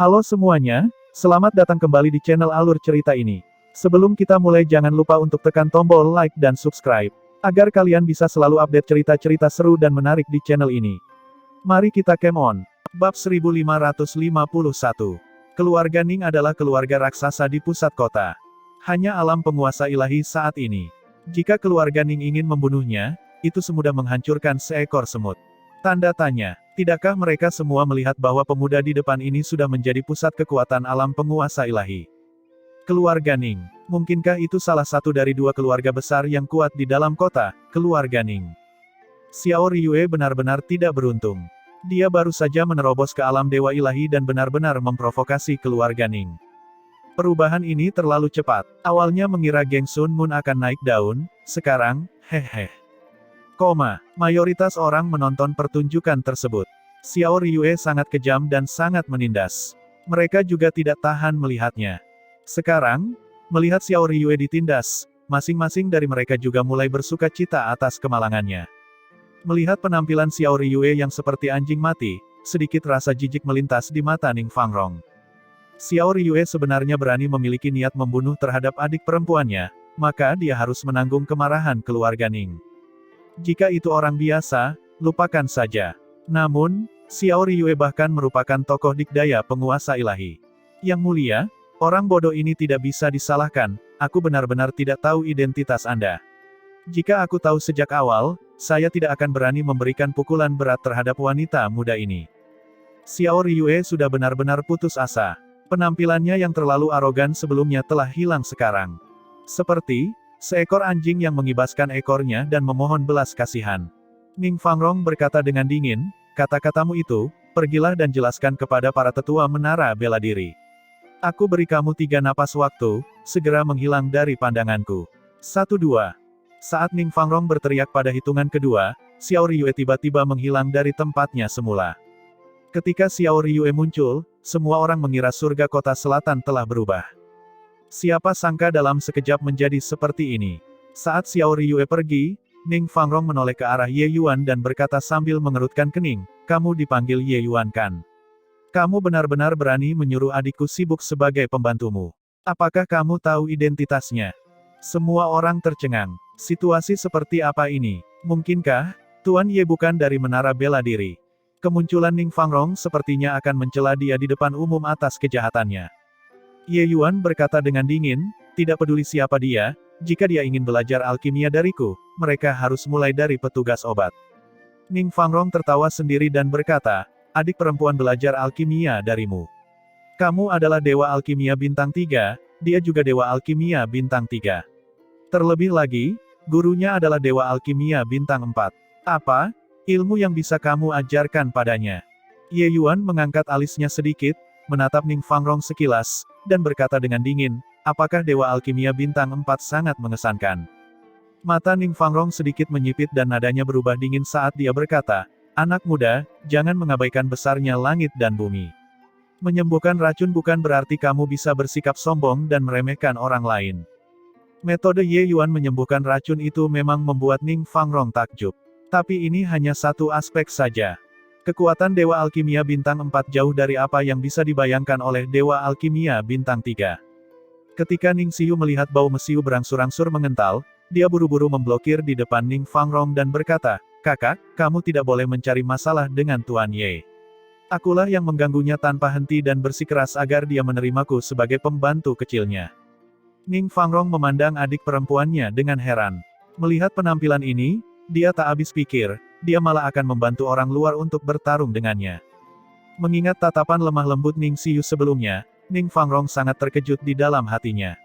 Halo semuanya, selamat datang kembali di channel Alur Cerita ini. Sebelum kita mulai jangan lupa untuk tekan tombol like dan subscribe, agar kalian bisa selalu update cerita-cerita seru dan menarik di channel ini. Mari kita game on. Bab 1551. Keluarga Ning adalah keluarga raksasa di pusat kota. Hanya alam penguasa ilahi saat ini. Jika keluarga Ning ingin membunuhnya, itu semudah menghancurkan seekor semut. Tanda tanya. Tidakkah mereka semua melihat bahwa pemuda di depan ini sudah menjadi pusat kekuatan alam penguasa ilahi? Keluarga Ning. Mungkinkah itu salah satu dari dua keluarga besar yang kuat di dalam kota, keluarga Ning? Xiao Ryue benar-benar tidak beruntung. Dia baru saja menerobos ke alam dewa ilahi dan benar-benar memprovokasi keluarga Ning. Perubahan ini terlalu cepat. Awalnya mengira geng Sun Moon akan naik daun, sekarang, mayoritas orang menonton pertunjukan tersebut. Xiao Ryue sangat kejam dan sangat menindas. Mereka juga tidak tahan melihatnya. Sekarang, melihat Xiao Ryue ditindas, masing-masing dari mereka juga mulai bersuka cita atas kemalangannya. Melihat penampilan Xiao Ryue yang seperti anjing mati, sedikit rasa jijik melintas di mata Ning Fangrong. Xiao Ryue sebenarnya berani memiliki niat membunuh terhadap adik perempuannya, maka dia harus menanggung kemarahan keluarga Ning. Jika itu orang biasa, lupakan saja. Namun, Xiao Ryue bahkan merupakan tokoh dikdaya penguasa ilahi. Yang mulia, orang bodoh ini tidak bisa disalahkan, aku benar-benar tidak tahu identitas Anda. Jika aku tahu sejak awal, saya tidak akan berani memberikan pukulan berat terhadap wanita muda ini. Xiao Ryue sudah benar-benar putus asa. Penampilannya yang terlalu arogan sebelumnya telah hilang sekarang. Seperti seekor anjing yang mengibaskan ekornya dan memohon belas kasihan. Ning Fangrong berkata dengan dingin, kata-katamu itu, pergilah dan jelaskan kepada para tetua menara bela diri. Aku beri kamu 3 napas waktu, segera menghilang dari pandanganku. 1-2. Saat Ning Fangrong berteriak pada hitungan kedua, Xiao Ryue tiba-tiba menghilang dari tempatnya semula. Ketika Xiao Ryue muncul, semua orang mengira surga kota selatan telah berubah. Siapa sangka dalam sekejap menjadi seperti ini. Saat Xiao Ryue pergi, Ning Fangrong menoleh ke arah Ye Yuan dan berkata sambil mengerutkan kening, kamu dipanggil Ye Yuan kan? Kamu benar-benar berani menyuruh adikku sibuk sebagai pembantumu. Apakah kamu tahu identitasnya? Semua orang tercengang. Situasi seperti apa ini? Mungkinkah Tuan Ye bukan dari menara bela diri? Kemunculan Ning Fangrong sepertinya akan mencela dia di depan umum atas kejahatannya. Ye Yuan berkata dengan dingin, tidak peduli siapa dia, jika dia ingin belajar alkimia dariku, mereka harus mulai dari petugas obat. Ning Fangrong tertawa sendiri dan berkata, adik perempuan belajar alkimia darimu. Kamu adalah dewa alkimia bintang 3, dia juga dewa alkimia bintang 3. Terlebih lagi, gurunya adalah dewa alkimia bintang 4. Apa ilmu yang bisa kamu ajarkan padanya? Ye Yuan mengangkat alisnya sedikit, menatap Ning Fangrong sekilas, dan berkata dengan dingin, apakah dewa alkimia bintang 4 sangat mengesankan? Mata Ning Fangrong sedikit menyipit dan nadanya berubah dingin saat dia berkata, anak muda, jangan mengabaikan besarnya langit dan bumi. Menyembuhkan racun bukan berarti kamu bisa bersikap sombong dan meremehkan orang lain. Metode Ye Yuan menyembuhkan racun itu memang membuat Ning Fangrong takjub. Tapi ini hanya satu aspek saja. Kekuatan Dewa Alkimia Bintang 4 jauh dari apa yang bisa dibayangkan oleh Dewa Alkimia Bintang 3. Ketika Ning Xiu melihat bau mesiu berangsur-angsur mengental, dia buru-buru memblokir di depan Ning Fangrong dan berkata, kakak, kamu tidak boleh mencari masalah dengan Tuan Ye. Akulah yang mengganggunya tanpa henti dan bersikeras agar dia menerimaku sebagai pembantu kecilnya. Ning Fangrong memandang adik perempuannya dengan heran. Melihat penampilan ini, dia tak habis pikir, dia malah akan membantu orang luar untuk bertarung dengannya. Mengingat tatapan lemah lembut Ning Xiu sebelumnya, Ning Fangrong sangat terkejut di dalam hatinya.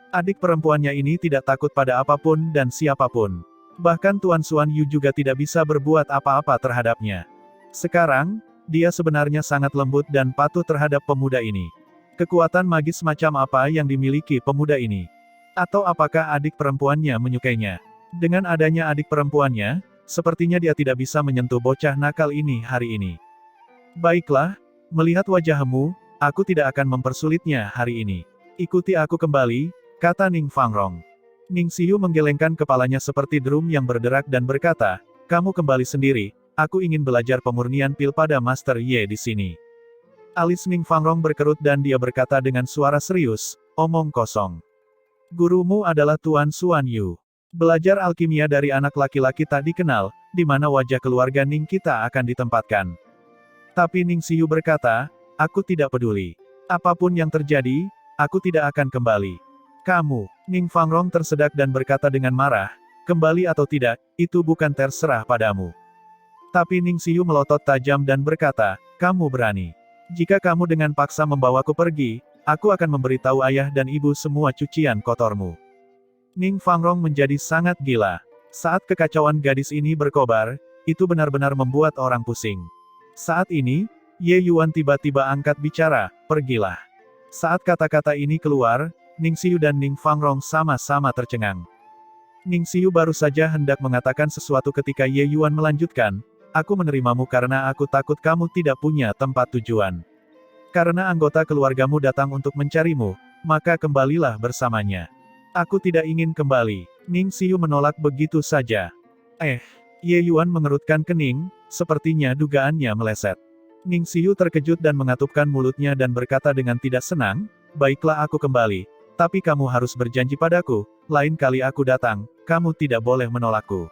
Adik perempuannya ini tidak takut pada apapun dan siapapun. Bahkan Tuan Xuan Yu juga tidak bisa berbuat apa-apa terhadapnya. Sekarang, dia sebenarnya sangat lembut dan patuh terhadap pemuda ini. Kekuatan magis macam apa yang dimiliki pemuda ini? Atau apakah adik perempuannya menyukainya? Dengan adanya adik perempuannya, sepertinya dia tidak bisa menyentuh bocah nakal ini hari ini. Baiklah, melihat wajahmu, aku tidak akan mempersulitnya hari ini. Ikuti aku kembali, kata Ning Fangrong. Ning Xiu menggelengkan kepalanya seperti drum yang berderak dan berkata, kamu kembali sendiri, aku ingin belajar pemurnian pil pada Master Ye di sini. Alis Ning Fangrong berkerut dan dia berkata dengan suara serius, omong kosong. Gurumu adalah Tuan Xuan Yu. Belajar alkimia dari anak laki-laki tak dikenal, di mana wajah keluarga Ning kita akan ditempatkan. Tapi Ning Xiu berkata, aku tidak peduli. Apapun yang terjadi, aku tidak akan kembali. Kamu, Ning Fangrong tersedak dan berkata dengan marah, kembali atau tidak, itu bukan terserah padamu. Tapi Ning Xiu melotot tajam dan berkata, kamu berani. Jika kamu dengan paksa membawaku pergi, aku akan memberitahu ayah dan ibu semua cucian kotormu. Ning Fangrong menjadi sangat gila. Saat kekacauan gadis ini berkobar, itu benar-benar membuat orang pusing. Saat ini, Ye Yuan tiba-tiba angkat bicara, pergilah. Saat kata-kata ini keluar, Ning Xiu dan Ning Fangrong sama-sama tercengang. Ning Xiu baru saja hendak mengatakan sesuatu ketika Ye Yuan melanjutkan, aku menerimamu karena aku takut kamu tidak punya tempat tujuan. Karena anggota keluargamu datang untuk mencarimu, maka kembalilah bersamanya. Aku tidak ingin kembali. Ning Xiu menolak begitu saja. Ye Yuan mengerutkan kening, sepertinya dugaannya meleset. Ning Xiu terkejut dan mengatupkan mulutnya dan berkata dengan tidak senang, baiklah aku kembali, tapi kamu harus berjanji padaku, lain kali aku datang, kamu tidak boleh menolakku.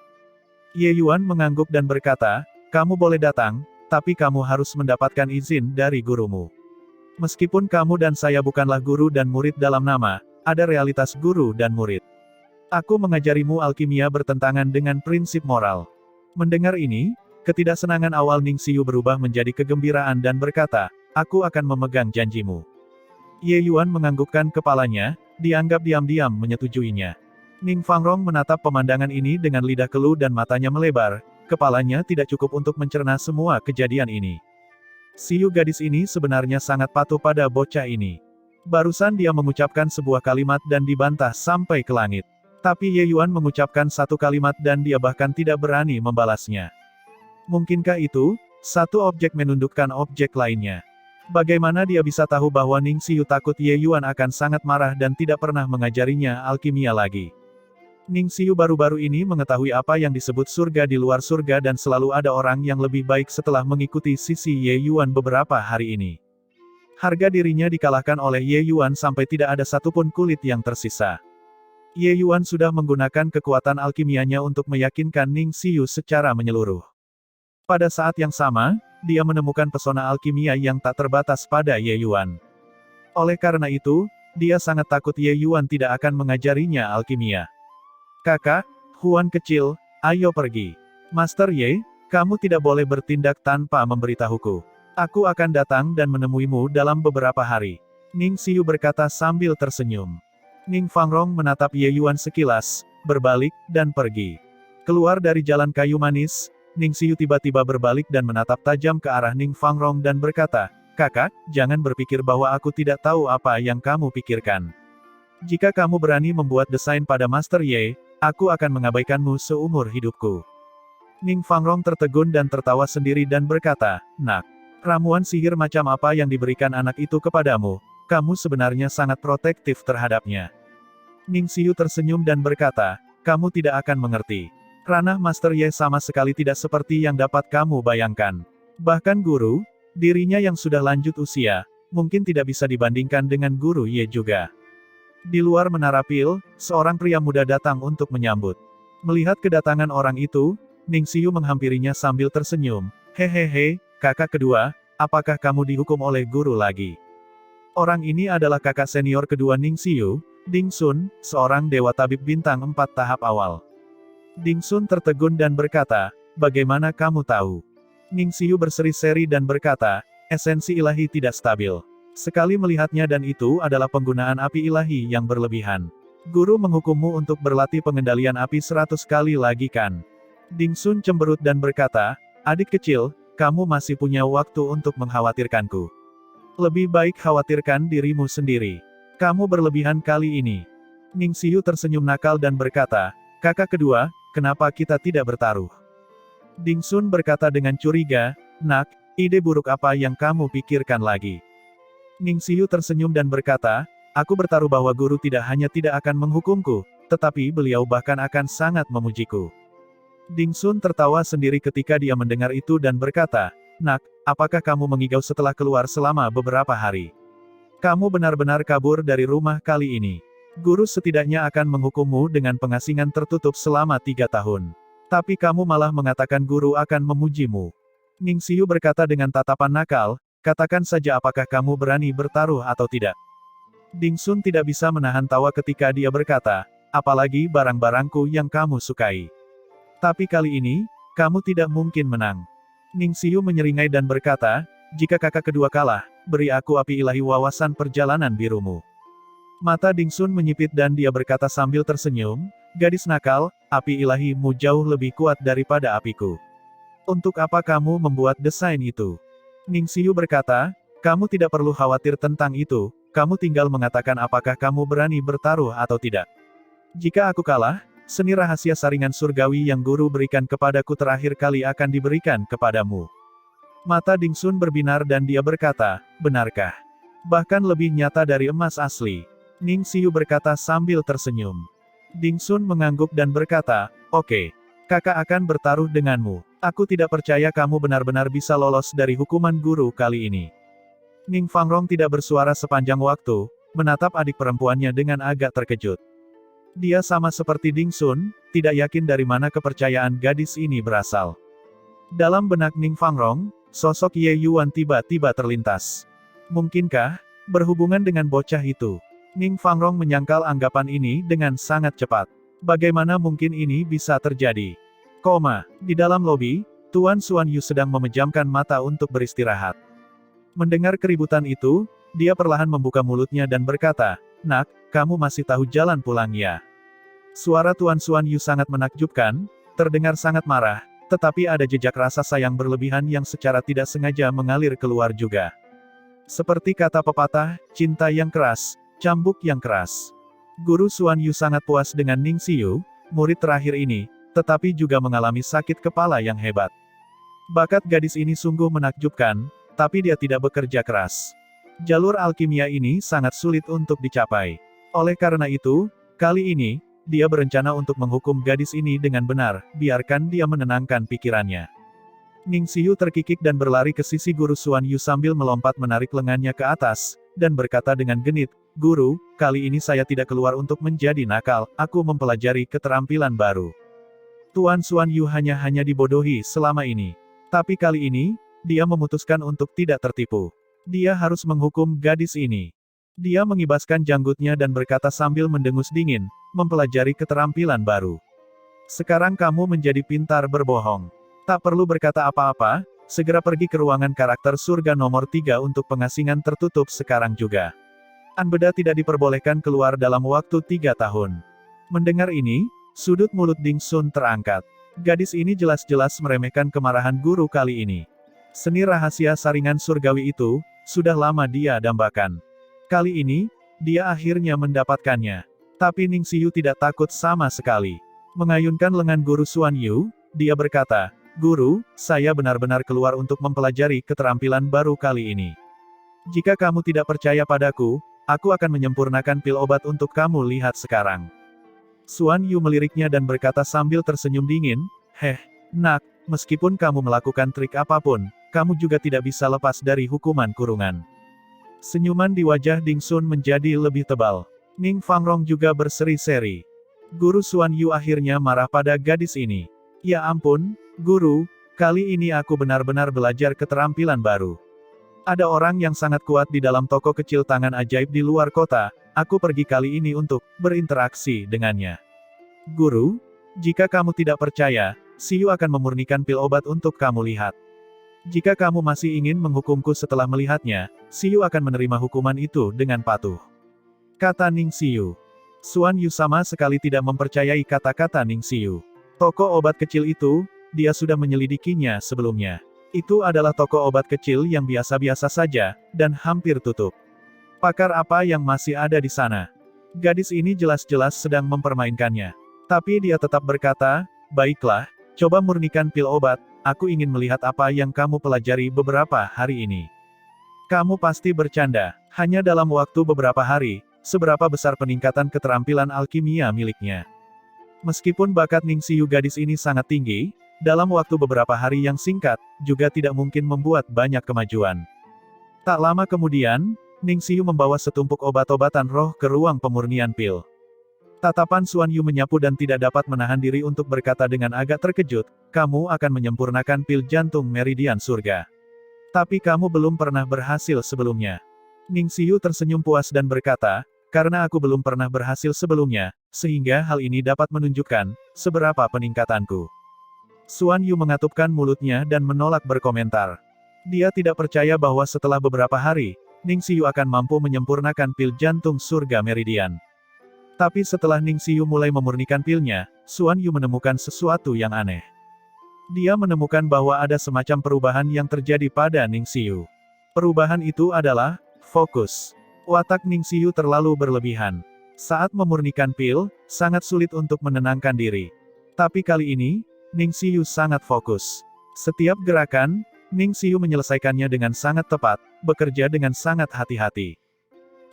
Ye Yuan mengangguk dan berkata, kamu boleh datang, tapi kamu harus mendapatkan izin dari gurumu. Meskipun kamu dan saya bukanlah guru dan murid dalam nama, ada realitas guru dan murid. Aku mengajarimu alkimia bertentangan dengan prinsip moral. Mendengar ini, ketidaksenangan awal Ning Xiu berubah menjadi kegembiraan dan berkata, aku akan memegang janjimu. Ye Yuan menganggukkan kepalanya, dianggap diam-diam menyetujuinya. Ning Fangrong menatap pemandangan ini dengan lidah keluh dan matanya melebar, kepalanya tidak cukup untuk mencerna semua kejadian ini. Xiu gadis ini sebenarnya sangat patuh pada bocah ini. Barusan dia mengucapkan sebuah kalimat dan dibantah sampai ke langit. Tapi Ye Yuan mengucapkan satu kalimat dan dia bahkan tidak berani membalasnya. Mungkinkah itu, satu objek menundukkan objek lainnya? Bagaimana dia bisa tahu bahwa Ning Xiu takut Ye Yuan akan sangat marah dan tidak pernah mengajarinya alkimia lagi? Ning Xiu baru-baru ini mengetahui apa yang disebut surga di luar surga dan selalu ada orang yang lebih baik setelah mengikuti sisi Ye Yuan beberapa hari ini. Harga dirinya dikalahkan oleh Ye Yuan sampai tidak ada satupun kulit yang tersisa. Ye Yuan sudah menggunakan kekuatan alkimianya untuk meyakinkan Ning Xiu secara menyeluruh. Pada saat yang sama, dia menemukan pesona alkimia yang tak terbatas pada Ye Yuan. Oleh karena itu, dia sangat takut Ye Yuan tidak akan mengajarinya alkimia. Kakak, Huan kecil, ayo pergi. Master Ye, kamu tidak boleh bertindak tanpa memberitahuku. Aku akan datang dan menemuimu dalam beberapa hari. Ning Xiu berkata sambil tersenyum. Ning Fangrong menatap Ye Yuan sekilas, berbalik, dan pergi. Keluar dari jalan kayu manis, Ning Xiu tiba-tiba berbalik dan menatap tajam ke arah Ning Fangrong dan berkata, kakak, jangan berpikir bahwa aku tidak tahu apa yang kamu pikirkan. Jika kamu berani membuat desain pada Master Ye, aku akan mengabaikanmu seumur hidupku. Ning Fangrong tertegun dan tertawa sendiri dan berkata, nak, ramuan sihir macam apa yang diberikan anak itu kepadamu, kamu sebenarnya sangat protektif terhadapnya. Ning Xiu tersenyum dan berkata, kamu tidak akan mengerti. Ranah Master Ye sama sekali tidak seperti yang dapat kamu bayangkan. Bahkan guru, dirinya yang sudah lanjut usia, mungkin tidak bisa dibandingkan dengan guru Ye juga. Di luar menara pil, seorang pria muda datang untuk menyambut. Melihat kedatangan orang itu, Ning Xiu menghampirinya sambil tersenyum. Hehehe, kakak kedua, apakah kamu dihukum oleh guru lagi? Orang ini adalah kakak senior kedua Ning Xiu, Ding Sun, seorang dewa tabib bintang 4 tahap awal. Ding Sun tertegun dan berkata, bagaimana kamu tahu? Ning Xiu berseri-seri dan berkata, esensi ilahi tidak stabil. Sekali melihatnya dan itu adalah penggunaan api ilahi yang berlebihan. Guru menghukummu untuk berlatih pengendalian api 100 kali lagi kan? Ding Sun cemberut dan berkata, adik kecil, kamu masih punya waktu untuk mengkhawatirkanku. Lebih baik khawatirkan dirimu sendiri. Kamu berlebihan kali ini. Ning Xiu tersenyum nakal dan berkata, kakak kedua, kenapa kita tidak bertaruh? Ding Sun berkata dengan curiga, nak, ide buruk apa yang kamu pikirkan lagi? Ning Xiu tersenyum dan berkata, aku bertaruh bahwa guru tidak hanya tidak akan menghukumku, tetapi beliau bahkan akan sangat memujiku. Ding Sun tertawa sendiri ketika dia mendengar itu dan berkata, nak, apakah kamu mengigau setelah keluar selama beberapa hari? Kamu benar-benar kabur dari rumah kali ini. Guru setidaknya akan menghukummu dengan pengasingan tertutup selama 3 tahun. Tapi kamu malah mengatakan guru akan memujimu. Ning Xiu berkata dengan tatapan nakal, katakan saja apakah kamu berani bertaruh atau tidak. Ding Sun tidak bisa menahan tawa ketika dia berkata, apalagi barang-barangku yang kamu sukai. Tapi kali ini, kamu tidak mungkin menang. Ning Xiu menyeringai dan berkata, jika kakak kedua kalah, beri aku api ilahi wawasan perjalanan birumu. Mata Ding Sun menyipit dan dia berkata sambil tersenyum, gadis nakal, api ilahimu jauh lebih kuat daripada apiku. Untuk apa kamu membuat desain itu? Ning Xiu berkata, kamu tidak perlu khawatir tentang itu, kamu tinggal mengatakan apakah kamu berani bertaruh atau tidak. Jika aku kalah, seni rahasia saringan surgawi yang guru berikan kepadaku terakhir kali akan diberikan kepadamu. Mata Ding Sun berbinar dan dia berkata, benarkah? Bahkan lebih nyata dari emas asli. Ning Xiu berkata sambil tersenyum. Ding Sun mengangguk dan berkata, oke. Kakak akan bertaruh denganmu. Aku tidak percaya kamu benar-benar bisa lolos dari hukuman guru kali ini. Ning Fangrong tidak bersuara sepanjang waktu, menatap adik perempuannya dengan agak terkejut. Dia sama seperti Ding Sun, tidak yakin dari mana kepercayaan gadis ini berasal. Dalam benak Ning Fangrong, sosok Ye Yuan tiba-tiba terlintas. Mungkinkah, berhubungan dengan bocah itu? Ning Fangrong menyangkal anggapan ini dengan sangat cepat. Bagaimana mungkin ini bisa terjadi? Di dalam lobi, Tuan Xuan Yu sedang memejamkan mata untuk beristirahat. Mendengar keributan itu, dia perlahan membuka mulutnya dan berkata, nak, kamu masih tahu jalan pulang ya? Suara Tuan Xuan Yu sangat menakjubkan, terdengar sangat marah, tetapi ada jejak rasa sayang berlebihan yang secara tidak sengaja mengalir keluar juga. Seperti kata pepatah, cinta yang keras, cambuk yang keras. Guru Xuan Yu sangat puas dengan Ning Xiu, murid terakhir ini, tetapi juga mengalami sakit kepala yang hebat. Bakat gadis ini sungguh menakjubkan, tapi dia tidak bekerja keras. Jalur alkimia ini sangat sulit untuk dicapai. Oleh karena itu, kali ini, dia berencana untuk menghukum gadis ini dengan benar, biarkan dia menenangkan pikirannya. Ning Xiu terkikik dan berlari ke sisi Guru Xuan Yu sambil melompat menarik lengannya ke atas, dan berkata dengan genit, Guru, kali ini saya tidak keluar untuk menjadi nakal, aku mempelajari keterampilan baru. Tuan Xuan Yu hanya dibodohi selama ini. Tapi kali ini, dia memutuskan untuk tidak tertipu. Dia harus menghukum gadis ini. Dia mengibaskan janggutnya dan berkata sambil mendengus dingin, mempelajari keterampilan baru. Sekarang kamu menjadi pintar berbohong. Tak perlu berkata apa-apa, segera pergi ke ruangan karakter surga nomor 3 untuk pengasingan tertutup sekarang juga. Anbeda tidak diperbolehkan keluar dalam waktu 3 tahun. Mendengar ini, sudut mulut Ding Sun terangkat. Gadis ini jelas-jelas meremehkan kemarahan guru kali ini. Seni rahasia saringan surgawi itu, sudah lama dia dambakan. Kali ini, dia akhirnya mendapatkannya. Tapi Ning Xiu tidak takut sama sekali. Mengayunkan lengan Guru Xuan Yu, dia berkata, Guru, saya benar-benar keluar untuk mempelajari keterampilan baru kali ini. Jika kamu tidak percaya padaku, aku akan menyempurnakan pil obat untuk kamu lihat sekarang. Xuan Yu meliriknya dan berkata sambil tersenyum dingin, nak, meskipun kamu melakukan trik apapun, kamu juga tidak bisa lepas dari hukuman kurungan. Senyuman di wajah Ding Sun menjadi lebih tebal. Ning Fangrong juga berseri-seri. Guru Xuan Yu akhirnya marah pada gadis ini. Ya ampun, Guru, kali ini aku benar-benar belajar keterampilan baru. Ada orang yang sangat kuat di dalam toko kecil tangan ajaib di luar kota, aku pergi kali ini untuk berinteraksi dengannya. Guru, jika kamu tidak percaya, Xiu akan memurnikan pil obat untuk kamu lihat. Jika kamu masih ingin menghukumku setelah melihatnya, Xiu akan menerima hukuman itu dengan patuh. Kata Ning Xiu. Xuan Yu sama sekali tidak mempercayai kata-kata Ning Xiu. Toko obat kecil itu, dia sudah menyelidikinya sebelumnya. Itu adalah toko obat kecil yang biasa-biasa saja, dan hampir tutup. Pakar apa yang masih ada di sana? Gadis ini jelas-jelas sedang mempermainkannya. Tapi dia tetap berkata, baiklah, coba murnikan pil obat, aku ingin melihat apa yang kamu pelajari beberapa hari ini. Kamu pasti bercanda, hanya dalam waktu beberapa hari, seberapa besar peningkatan keterampilan alkimia miliknya. Meskipun bakat Ning Xiu gadis ini sangat tinggi, dalam waktu beberapa hari yang singkat, juga tidak mungkin membuat banyak kemajuan. Tak lama kemudian, Ning Xiu membawa setumpuk obat-obatan roh ke ruang pemurnian pil. Tatapan Xuan Yu menyapu dan tidak dapat menahan diri untuk berkata dengan agak terkejut, kamu akan menyempurnakan pil jantung meridian surga. Tapi kamu belum pernah berhasil sebelumnya. Ning Xiu tersenyum puas dan berkata, karena aku belum pernah berhasil sebelumnya, sehingga hal ini dapat menunjukkan seberapa peningkatanku. Xuan Yu mengatupkan mulutnya dan menolak berkomentar. Dia tidak percaya bahwa setelah beberapa hari, Ning Xiu akan mampu menyempurnakan pil jantung surga meridian. Tapi setelah Ning Xiu mulai memurnikan pilnya, Xuan Yu menemukan sesuatu yang aneh. Dia menemukan bahwa ada semacam perubahan yang terjadi pada Ning Xiu. Perubahan itu adalah fokus. Watak Ning Xiu terlalu berlebihan. Saat memurnikan pil, sangat sulit untuk menenangkan diri. Tapi kali ini, Ning Xiu sangat fokus. Setiap gerakan, Ning Xiu menyelesaikannya dengan sangat tepat, bekerja dengan sangat hati-hati.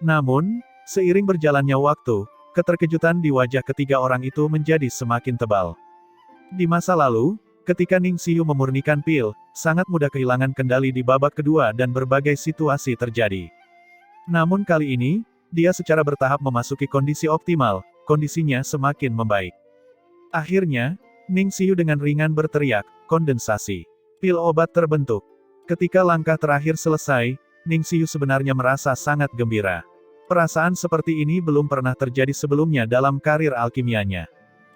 Namun, seiring berjalannya waktu, keterkejutan di wajah ketiga orang itu menjadi semakin tebal. Di masa lalu, ketika Ning Xiu memurnikan pil, sangat mudah kehilangan kendali di babak kedua dan berbagai situasi terjadi. Namun kali ini, dia secara bertahap memasuki kondisi optimal, kondisinya semakin membaik. Akhirnya, Ning Xiu dengan ringan berteriak, kondensasi. Pil obat terbentuk. Ketika langkah terakhir selesai, Ning Xiu sebenarnya merasa sangat gembira. Perasaan seperti ini belum pernah terjadi sebelumnya dalam karir alkimianya.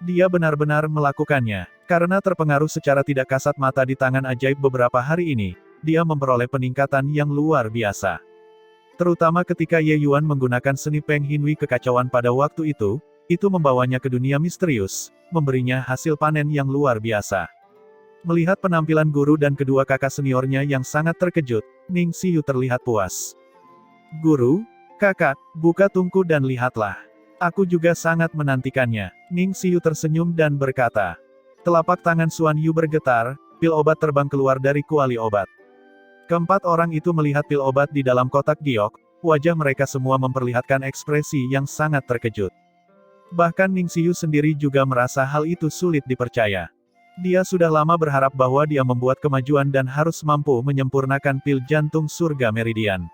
Dia benar-benar melakukannya. Karena terpengaruh secara tidak kasat mata di tangan ajaib beberapa hari ini, dia memperoleh peningkatan yang luar biasa. Terutama ketika Ye Yuan menggunakan seni Peng Hinhui kekacauan pada waktu itu membawanya ke dunia misterius, memberinya hasil panen yang luar biasa. Melihat penampilan guru dan kedua kakak seniornya yang sangat terkejut, Ning Xiu terlihat puas. Guru, kakak, buka tungku dan lihatlah. Aku juga sangat menantikannya. Ning Xiu tersenyum dan berkata. Telapak tangan Xuan Yu bergetar, pil obat terbang keluar dari kuali obat. Keempat orang itu melihat pil obat di dalam kotak giok, wajah mereka semua memperlihatkan ekspresi yang sangat terkejut. Bahkan Ning Xiu sendiri juga merasa hal itu sulit dipercaya. Dia sudah lama berharap bahwa dia membuat kemajuan dan harus mampu menyempurnakan pil jantung surga meridian.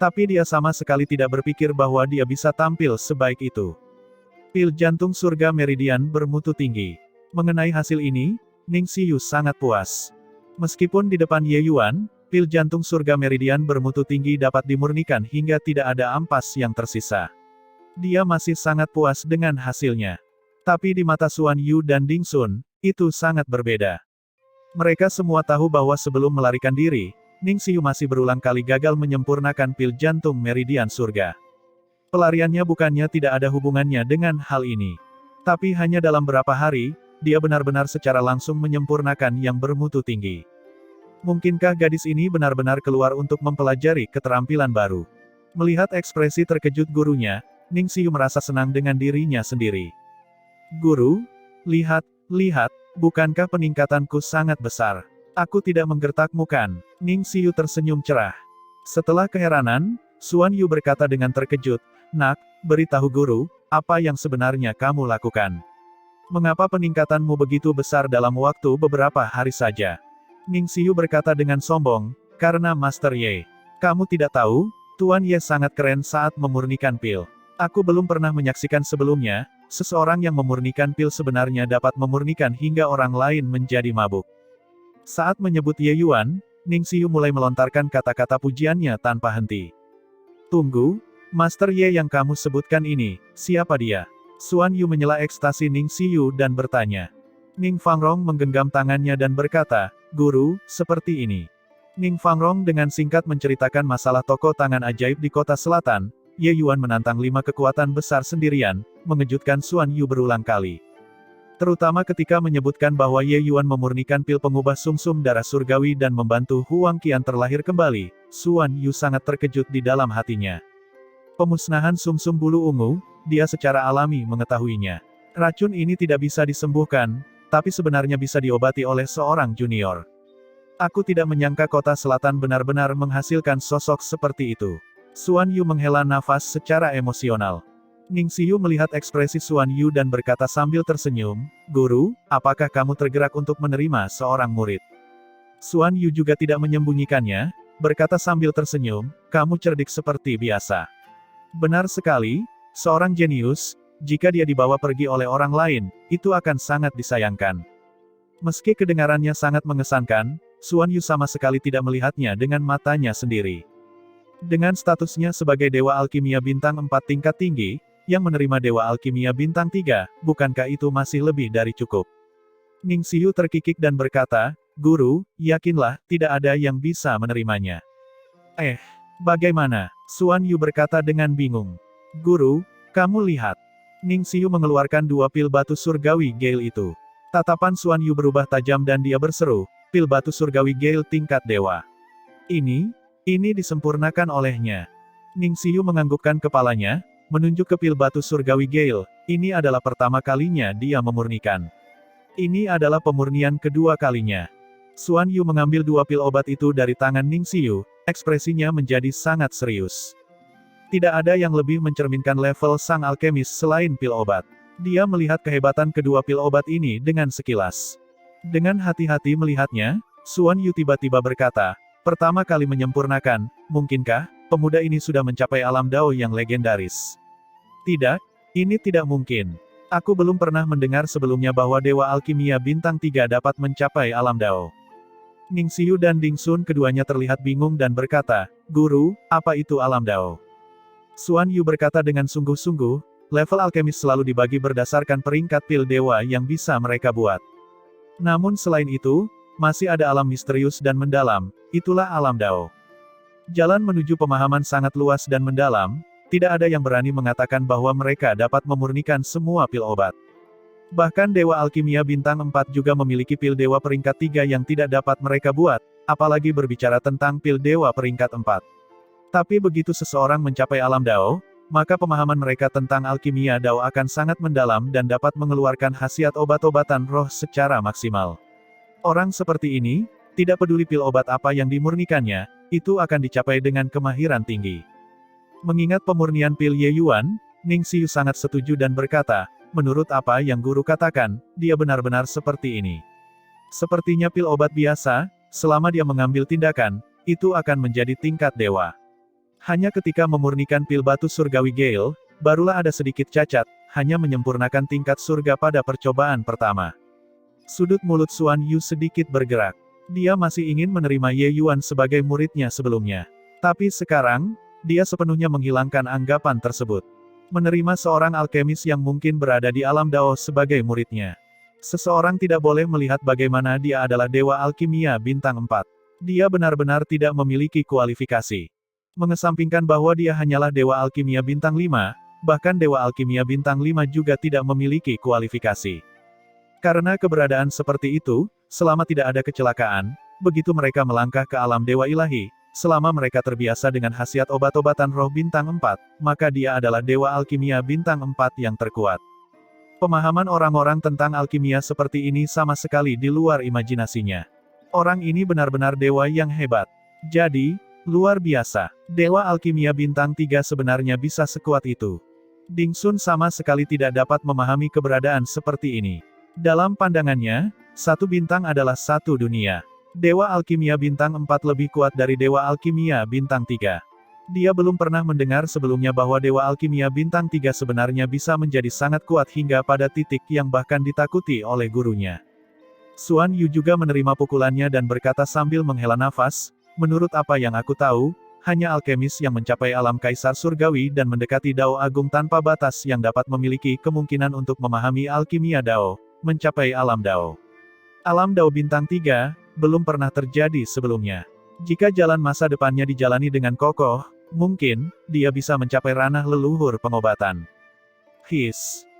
Tapi dia sama sekali tidak berpikir bahwa dia bisa tampil sebaik itu. Pil jantung surga meridian bermutu tinggi. Mengenai hasil ini, Ning Xiu sangat puas. Meskipun di depan Ye Yuan, pil jantung surga meridian bermutu tinggi dapat dimurnikan hingga tidak ada ampas yang tersisa. Dia masih sangat puas dengan hasilnya. Tapi di mata Xuan Yu dan Ding Xun, itu sangat berbeda. Mereka semua tahu bahwa sebelum melarikan diri, Ning Xiu masih berulang kali gagal menyempurnakan pil jantung meridian surga. Pelariannya bukannya tidak ada hubungannya dengan hal ini. Tapi hanya dalam beberapa hari, dia benar-benar secara langsung menyempurnakan yang bermutu tinggi. Mungkinkah gadis ini benar-benar keluar untuk mempelajari keterampilan baru? Melihat ekspresi terkejut gurunya, Ning Xiu merasa senang dengan dirinya sendiri. Guru, lihat, bukankah peningkatanku sangat besar? Aku tidak menggertakmu kan? Ning Xiu tersenyum cerah. Setelah keheranan, Xuan Yu berkata dengan terkejut, nak, beritahu guru, apa yang sebenarnya kamu lakukan? Mengapa peningkatanmu begitu besar dalam waktu beberapa hari saja? Ning Xiu berkata dengan sombong, karena Master Ye. Kamu tidak tahu, Tuan Ye sangat keren saat memurnikan pil. Aku belum pernah menyaksikan sebelumnya, seseorang yang memurnikan pil sebenarnya dapat memurnikan hingga orang lain menjadi mabuk. Saat menyebut Ye Yuan, Ning Xiu mulai melontarkan kata-kata pujiannya tanpa henti. Tunggu, Master Ye yang kamu sebutkan ini, siapa dia? Xuan Yu menyela ekstasi Ning Xiu dan bertanya. Ning Fangrong menggenggam tangannya dan berkata, Guru, seperti ini. Ning Fangrong dengan singkat menceritakan masalah toko tangan ajaib di kota selatan. Ye Yuan menantang 5 kekuatan besar sendirian, mengejutkan Xuan Yu berulang kali. Terutama ketika menyebutkan bahwa Ye Yuan memurnikan pil pengubah sumsum darah surgawi dan membantu Huang Qian terlahir kembali, Xuan Yu sangat terkejut di dalam hatinya. Pemusnahan sumsum bulu ungu, dia secara alami mengetahuinya. Racun ini tidak bisa disembuhkan, tapi sebenarnya bisa diobati oleh seorang junior. Aku tidak menyangka kota selatan benar-benar menghasilkan sosok seperti itu. Xuan Yu menghela nafas secara emosional. Ning Xiu melihat ekspresi Xuan Yu dan berkata sambil tersenyum, "Guru, apakah kamu tergerak untuk menerima seorang murid?" Xuan Yu juga tidak menyembunyikannya, berkata sambil tersenyum, "Kamu cerdik seperti biasa." Benar sekali, seorang jenius, jika dia dibawa pergi oleh orang lain, itu akan sangat disayangkan. Meski kedengarannya sangat mengesankan, Xuan Yu sama sekali tidak melihatnya dengan matanya sendiri. Dengan statusnya sebagai Dewa Alkimia Bintang 4 tingkat tinggi, yang menerima Dewa Alkimia Bintang 3, bukankah itu masih lebih dari cukup? Ning Xiu terkikik dan berkata, "Guru, yakinlah, tidak ada yang bisa menerimanya." Bagaimana? Xuan Yu berkata dengan bingung. "Guru, kamu lihat." Ning Xiu mengeluarkan 2 pil batu surgawi Gale itu. Tatapan Xuan Yu berubah tajam dan dia berseru, "Pil batu surgawi Gale tingkat dewa. Ini disempurnakan olehnya." Ning Xiu menganggukkan kepalanya, menunjuk ke pil batu surgawi Gale. Ini adalah pertama kalinya dia memurnikan. Ini adalah pemurnian kedua kalinya. Xuan Yu mengambil 2 pil obat itu dari tangan Ning Xiu, ekspresinya menjadi sangat serius. Tidak ada yang lebih mencerminkan level sang alkemis selain pil obat. Dia melihat kehebatan kedua pil obat ini dengan sekilas. Dengan hati-hati melihatnya, Xuan Yu tiba-tiba berkata, "Pertama kali menyempurnakan, mungkinkah pemuda ini sudah mencapai alam Dao yang legendaris?" "Tidak, ini tidak mungkin. Aku belum pernah mendengar sebelumnya bahwa Dewa Alkimia Bintang 3 dapat mencapai alam Dao." Ning Xiu dan Ding Sun keduanya terlihat bingung dan berkata, "Guru, apa itu alam Dao?" Xuan Yu berkata dengan sungguh-sungguh, level alkemis selalu dibagi berdasarkan peringkat pil dewa yang bisa mereka buat. Namun selain itu, masih ada alam misterius dan mendalam, itulah alam Dao. Jalan menuju pemahaman sangat luas dan mendalam, tidak ada yang berani mengatakan bahwa mereka dapat memurnikan semua pil obat. Bahkan Dewa Alkimia Bintang 4 juga memiliki pil dewa peringkat 3 yang tidak dapat mereka buat, apalagi berbicara tentang pil dewa peringkat 4. Tapi begitu seseorang mencapai alam Dao, maka pemahaman mereka tentang alkimia Dao akan sangat mendalam dan dapat mengeluarkan khasiat obat-obatan roh secara maksimal. Orang seperti ini, tidak peduli pil obat apa yang dimurnikannya, itu akan dicapai dengan kemahiran tinggi. Mengingat pemurnian pil Ye Yuan, Ning Xiu sangat setuju dan berkata, "Menurut apa yang guru katakan, dia benar-benar seperti ini. Sepertinya pil obat biasa, selama dia mengambil tindakan, itu akan menjadi tingkat dewa. Hanya ketika memurnikan pil batu surgawi Gale, barulah ada sedikit cacat, hanya menyempurnakan tingkat surga pada percobaan pertama." Sudut mulut Xuan Yu sedikit bergerak. Dia masih ingin menerima Ye Yuan sebagai muridnya sebelumnya. Tapi sekarang, dia sepenuhnya menghilangkan anggapan tersebut. Menerima seorang alkemis yang mungkin berada di alam Dao sebagai muridnya. Seseorang tidak boleh melihat bagaimana dia adalah Dewa Alkimia Bintang 4. Dia benar-benar tidak memiliki kualifikasi. Mengesampingkan bahwa dia hanyalah Dewa Alkimia Bintang 5, bahkan Dewa Alkimia Bintang 5 juga tidak memiliki kualifikasi. Karena keberadaan seperti itu, selama tidak ada kecelakaan, begitu mereka melangkah ke alam Dewa Ilahi, selama mereka terbiasa dengan khasiat obat-obatan roh bintang 4, maka dia adalah Dewa Alkimia Bintang 4 yang terkuat. Pemahaman orang-orang tentang alkimia seperti ini sama sekali di luar imajinasinya. Orang ini benar-benar dewa yang hebat. Jadi, luar biasa. Dewa Alkimia Bintang 3 sebenarnya bisa sekuat itu. Ding Sun sama sekali tidak dapat memahami keberadaan seperti ini. Dalam pandangannya, satu bintang adalah satu dunia. Dewa Alkimia Bintang 4 lebih kuat dari Dewa Alkimia Bintang 3. Dia belum pernah mendengar sebelumnya bahwa Dewa Alkimia Bintang 3 sebenarnya bisa menjadi sangat kuat hingga pada titik yang bahkan ditakuti oleh gurunya. Xuan Yu juga menerima pukulannya dan berkata sambil menghela nafas, "Menurut apa yang aku tahu, hanya alkemis yang mencapai alam kaisar surgawi dan mendekati Dao Agung tanpa batas yang dapat memiliki kemungkinan untuk memahami alkimia Dao, mencapai alam Dao. Alam Dao Bintang 3, belum pernah terjadi sebelumnya. Jika jalan masa depannya dijalani dengan kokoh, mungkin, dia bisa mencapai ranah leluhur pengobatan."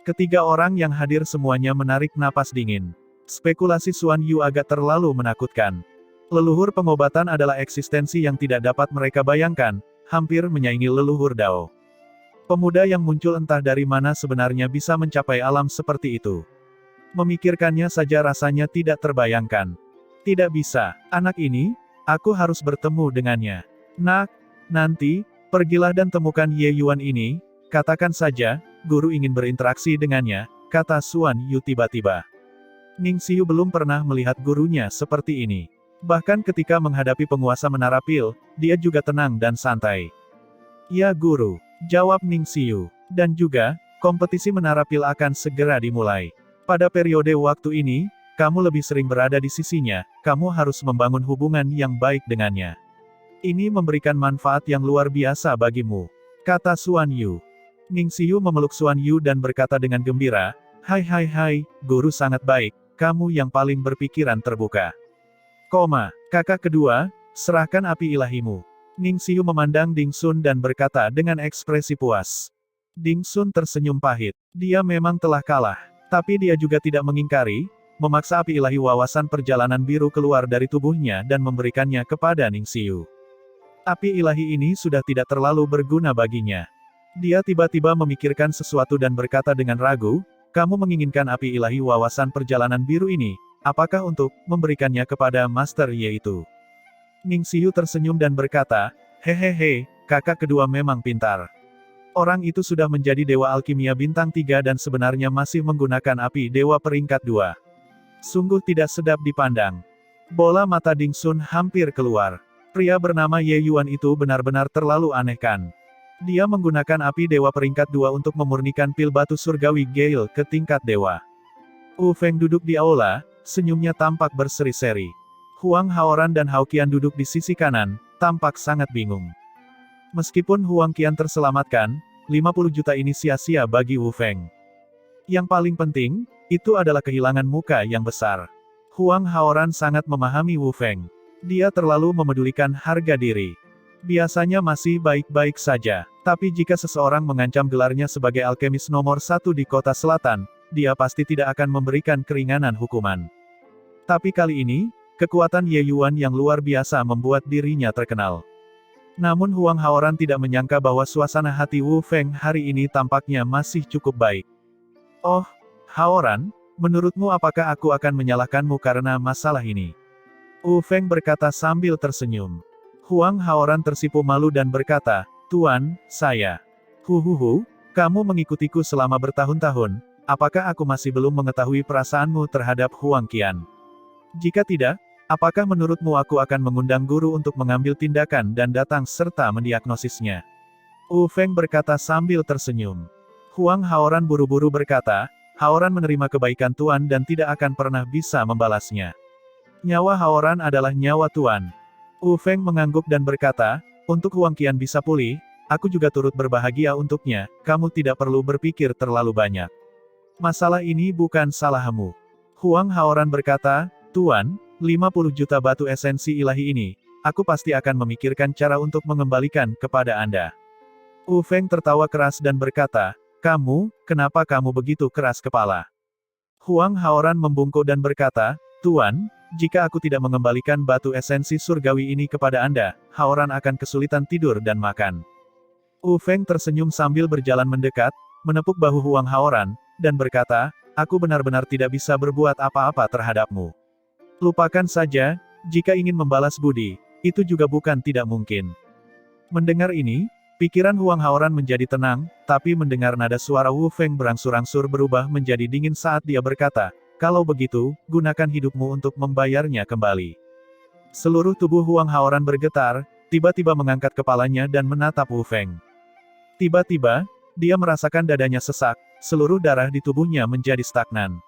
Ketiga orang yang hadir semuanya menarik napas dingin. Spekulasi Xuan Yu agak terlalu menakutkan. Leluhur pengobatan adalah eksistensi yang tidak dapat mereka bayangkan, hampir menyaingi leluhur Dao. Pemuda yang muncul entah dari mana sebenarnya bisa mencapai alam seperti itu. Memikirkannya saja rasanya tidak terbayangkan. Tidak bisa, anak ini, aku harus bertemu dengannya. Nak, nanti, pergilah dan temukan Ye Yuan ini, katakan saja, guru ingin berinteraksi dengannya, kata Xuan Yu tiba-tiba. Ning Xiu belum pernah melihat gurunya seperti ini. Bahkan ketika menghadapi penguasa Menara Pil, dia juga tenang dan santai. Ya guru, jawab Ning Xiu. Dan juga, kompetisi Menara Pil akan segera dimulai. Pada periode waktu ini, kamu lebih sering berada di sisinya, kamu harus membangun hubungan yang baik dengannya. Ini memberikan manfaat yang luar biasa bagimu, kata Xuan Yu. Ning Xiu memeluk Xuan Yu dan berkata dengan gembira, hai, guru sangat baik, kamu yang paling berpikiran terbuka. Kakak kedua, serahkan api ilahimu. Ning Xiu memandang Ding Sun dan berkata dengan ekspresi puas. Ding Sun tersenyum pahit, dia memang telah kalah, tapi dia juga tidak mengingkari, memaksa api ilahi wawasan perjalanan biru keluar dari tubuhnya dan memberikannya kepada Ning Xiu. Api ilahi ini sudah tidak terlalu berguna baginya. Dia tiba-tiba memikirkan sesuatu dan berkata dengan ragu, kamu menginginkan api ilahi wawasan perjalanan biru ini, apakah untuk memberikannya kepada Master Ye itu? Ning Xiu tersenyum dan berkata, hehehe, kakak kedua memang pintar. Orang itu sudah menjadi dewa alkimia bintang 3 dan sebenarnya masih menggunakan api dewa peringkat 2. Sungguh tidak sedap dipandang. Bola mata Ding Sun hampir keluar. Pria bernama Ye Yuan itu benar-benar terlalu aneh kan. Dia menggunakan api dewa peringkat 2 untuk memurnikan pil batu surgawi Gale ke tingkat dewa. Wu Feng duduk di aula, senyumnya tampak berseri-seri. Huang Haoran dan Hao Qian duduk di sisi kanan, tampak sangat bingung. Meskipun Huang Qian terselamatkan, 50 juta ini sia-sia bagi Wu Feng. Yang paling penting, itu adalah kehilangan muka yang besar. Huang Haoran sangat memahami Wu Feng. Dia terlalu memedulikan harga diri. Biasanya masih baik-baik saja, tapi jika seseorang mengancam gelarnya sebagai alkemis nomor 1 di kota selatan, dia pasti tidak akan memberikan keringanan hukuman. Tapi kali ini, kekuatan Ye Yuan yang luar biasa membuat dirinya terkenal. Namun Huang Haoran tidak menyangka bahwa suasana hati Wu Feng hari ini tampaknya masih cukup baik. Oh, Haoran, menurutmu apakah aku akan menyalahkanmu karena masalah ini? Wu Feng berkata sambil tersenyum. Huang Haoran tersipu malu dan berkata, Tuan, saya. Kamu mengikutiku selama bertahun-tahun, apakah aku masih belum mengetahui perasaanmu terhadap Huang Qian? Jika tidak, apakah menurutmu aku akan mengundang guru untuk mengambil tindakan dan datang serta mendiagnosisnya? Wu Feng berkata sambil tersenyum. Huang Haoran buru-buru berkata, Haoran menerima kebaikan Tuan dan tidak akan pernah bisa membalasnya. Nyawa Haoran adalah nyawa Tuan. Wu Feng mengangguk dan berkata, untuk Huang Qian bisa pulih, aku juga turut berbahagia untuknya, kamu tidak perlu berpikir terlalu banyak. Masalah ini bukan salahmu. Huang Haoran berkata, Tuan, 50 juta batu esensi ilahi ini, aku pasti akan memikirkan cara untuk mengembalikan kepada Anda. Wu Feng tertawa keras dan berkata, kenapa kamu begitu keras kepala? Huang Haoran membungkuk dan berkata, Tuan, jika aku tidak mengembalikan batu esensi surgawi ini kepada Anda, Haoran akan kesulitan tidur dan makan. Wu Feng tersenyum sambil berjalan mendekat, menepuk bahu Huang Haoran, dan berkata, aku benar-benar tidak bisa berbuat apa-apa terhadapmu. Lupakan saja, jika ingin membalas budi, itu juga bukan tidak mungkin. Mendengar ini, pikiran Huang Haoran menjadi tenang, tapi mendengar nada suara Wu Feng berangsur-angsur berubah menjadi dingin saat dia berkata, kalau begitu, gunakan hidupmu untuk membayarnya kembali. Seluruh tubuh Huang Haoran bergetar, tiba-tiba mengangkat kepalanya dan menatap Wu Feng. Tiba-tiba, dia merasakan dadanya sesak, seluruh darah di tubuhnya menjadi stagnan.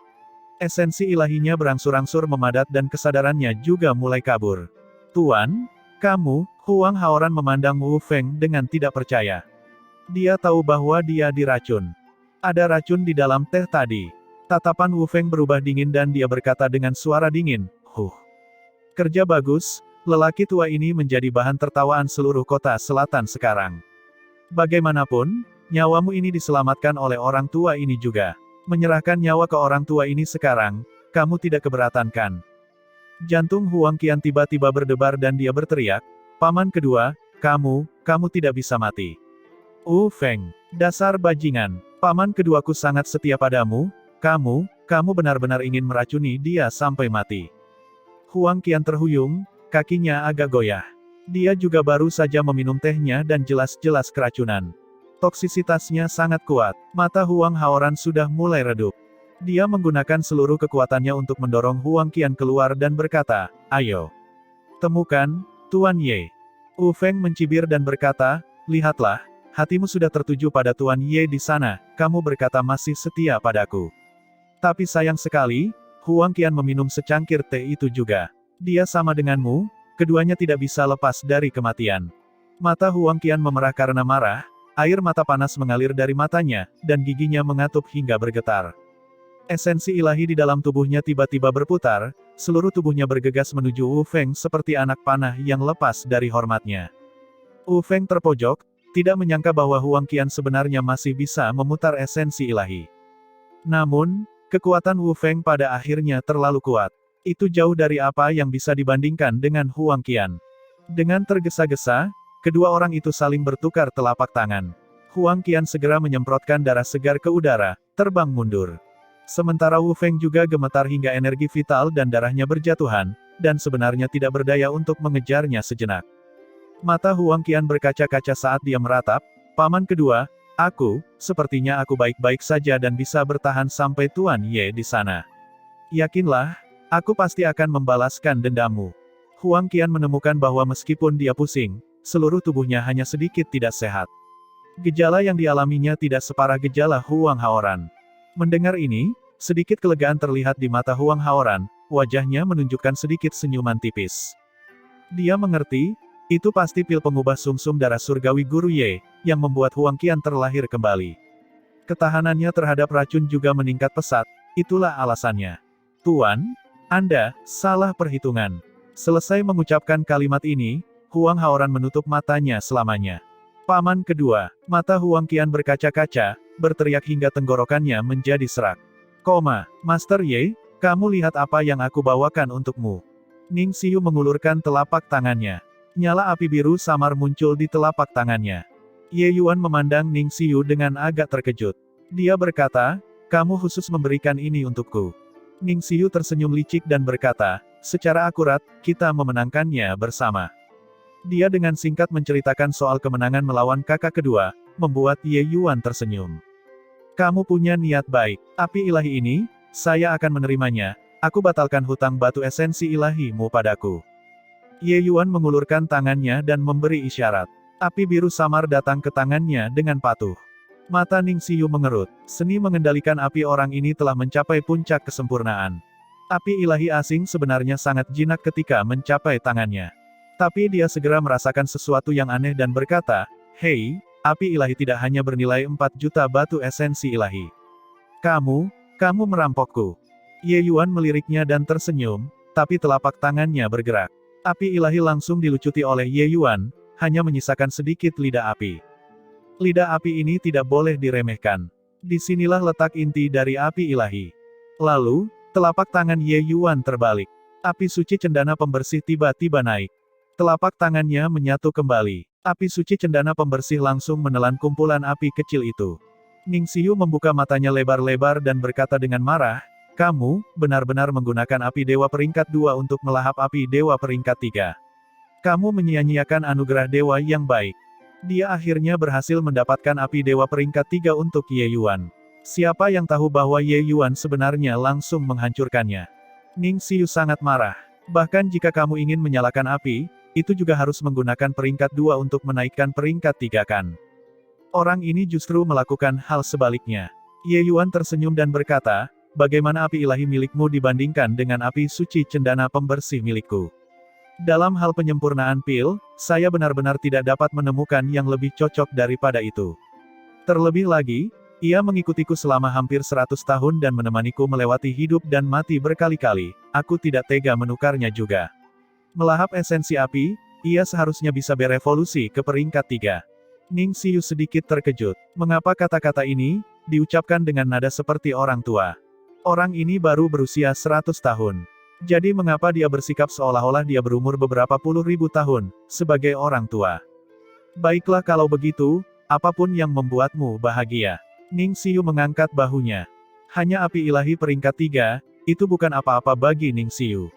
Esensi ilahinya berangsur-angsur memadat dan kesadarannya juga mulai kabur. Tuan, kamu, Huang Haoran memandang Wu Feng dengan tidak percaya. Dia tahu bahwa dia diracun. Ada racun di dalam teh tadi. Tatapan Wu Feng berubah dingin dan dia berkata dengan suara dingin, Kerja bagus, lelaki tua ini menjadi bahan tertawaan seluruh kota selatan sekarang. Bagaimanapun, nyawamu ini diselamatkan oleh orang tua ini juga. Menyerahkan nyawa ke orang tua ini sekarang, kamu tidak keberatan kan? Jantung Huang Qian tiba-tiba berdebar dan dia berteriak, Paman kedua, kamu tidak bisa mati. Wu Feng, dasar bajingan, paman keduaku sangat setia padamu, kamu benar-benar ingin meracuni dia sampai mati. Huang Qian terhuyung, kakinya agak goyah. Dia juga baru saja meminum tehnya dan jelas-jelas keracunan. Toksisitasnya sangat kuat. Mata Huang Haoran sudah mulai redup. Dia menggunakan seluruh kekuatannya untuk mendorong Huang Qian keluar dan berkata, "Ayo. Temukan, Tuan Ye." Wu Feng mencibir dan berkata, "Lihatlah, hatimu sudah tertuju pada Tuan Ye di sana, kamu berkata masih setia padaku. Tapi sayang sekali, Huang Qian meminum secangkir teh itu juga. Dia sama denganmu, keduanya tidak bisa lepas dari kematian." Mata Huang Qian memerah karena marah, air mata panas mengalir dari matanya, dan giginya mengatup hingga bergetar. Esensi ilahi di dalam tubuhnya tiba-tiba berputar, seluruh tubuhnya bergegas menuju Wu Feng seperti anak panah yang lepas dari hormatnya. Wu Feng terpojok, tidak menyangka bahwa Huang Qian sebenarnya masih bisa memutar esensi ilahi. Namun, kekuatan Wu Feng pada akhirnya terlalu kuat. Itu jauh dari apa yang bisa dibandingkan dengan Huang Qian. Dengan tergesa-gesa, kedua orang itu saling bertukar telapak tangan. Huang Qian segera menyemprotkan darah segar ke udara, terbang mundur. Sementara Wu Feng juga gemetar hingga energi vital dan darahnya berjatuhan, dan sebenarnya tidak berdaya untuk mengejarnya sejenak. Mata Huang Qian berkaca-kaca saat dia meratap, "Paman kedua, sepertinya aku baik-baik saja dan bisa bertahan sampai Tuan Ye di sana. Yakinlah, aku pasti akan membalaskan dendammu." Huang Qian menemukan bahwa meskipun dia pusing, seluruh tubuhnya hanya sedikit tidak sehat. Gejala yang dialaminya tidak separah gejala Huang Haoran. Mendengar ini, sedikit kelegaan terlihat di mata Huang Haoran, wajahnya menunjukkan sedikit senyuman tipis. Dia mengerti, itu pasti pil pengubah sumsum darah surgawi Guru Ye, yang membuat Huang Qian terlahir kembali. Ketahanannya terhadap racun juga meningkat pesat, itulah alasannya. "Tuan, Anda salah perhitungan." Selesai mengucapkan kalimat ini, Huang Haoran menutup matanya selamanya. "Paman kedua," mata Huang Qian berkaca-kaca, berteriak hingga tenggorokannya menjadi serak. Master Ye, kamu lihat apa yang aku bawakan untukmu." Ning Xiu mengulurkan telapak tangannya. Nyala api biru samar muncul di telapak tangannya. Ye Yuan memandang Ning Xiu dengan agak terkejut. Dia berkata, "Kamu khusus memberikan ini untukku." Ning Xiu tersenyum licik dan berkata, "Secara akurat, kita memenangkannya bersama." Dia dengan singkat menceritakan soal kemenangan melawan kakak kedua, membuat Ye Yuan tersenyum. "Kamu punya niat baik. Api ilahi ini, saya akan menerimanya. Aku batalkan hutang batu esensi ilahimu padaku." Ye Yuan mengulurkan tangannya dan memberi isyarat. Api biru samar datang ke tangannya dengan patuh. Mata Ning Xiu mengerut. Seni mengendalikan api orang ini telah mencapai puncak kesempurnaan. Api ilahi asing sebenarnya sangat jinak ketika mencapai tangannya. Tapi dia segera merasakan sesuatu yang aneh dan berkata, "Hei, api ilahi tidak hanya bernilai 4 juta batu esensi ilahi. Kamu merampokku." Ye Yuan meliriknya dan tersenyum, tapi telapak tangannya bergerak. Api ilahi langsung dilucuti oleh Ye Yuan, hanya menyisakan sedikit lidah api. Lidah api ini tidak boleh diremehkan. Disinilah letak inti dari api ilahi. Lalu, telapak tangan Ye Yuan terbalik. Api suci cendana pembersih tiba-tiba naik. Telapak tangannya menyatu kembali. Api suci cendana pembersih langsung menelan kumpulan api kecil itu. Ning Xiu membuka matanya lebar-lebar dan berkata dengan marah, "Kamu, benar-benar menggunakan api dewa peringkat 2 untuk melahap api dewa peringkat 3. Kamu menyia-nyiakan anugerah dewa yang baik." Dia akhirnya berhasil mendapatkan api dewa peringkat 3 untuk Ye Yuan. Siapa yang tahu bahwa Ye Yuan sebenarnya langsung menghancurkannya. Ning Xiu sangat marah. "Bahkan jika kamu ingin menyalakan api, itu juga harus menggunakan peringkat 2 untuk menaikkan peringkat 3 kan?" Orang ini justru melakukan hal sebaliknya. Ye Yuan tersenyum dan berkata, "Bagaimana api ilahi milikmu dibandingkan dengan api suci cendana pembersih milikku? Dalam hal penyempurnaan pil, saya benar-benar tidak dapat menemukan yang lebih cocok daripada itu. Terlebih lagi, ia mengikutiku selama hampir 100 tahun dan menemaniku melewati hidup dan mati berkali-kali, aku tidak tega menukarnya juga." Melahap esensi api, ia seharusnya bisa berevolusi ke peringkat 3. Ning Xiu sedikit terkejut. Mengapa kata-kata ini diucapkan dengan nada seperti orang tua? Orang ini baru berusia 100 tahun. Jadi mengapa dia bersikap seolah-olah dia berumur beberapa puluh ribu tahun, sebagai orang tua? "Baiklah kalau begitu, apapun yang membuatmu bahagia." Ning Xiu mengangkat bahunya. Hanya api ilahi peringkat 3, itu bukan apa-apa bagi Ning Xiu.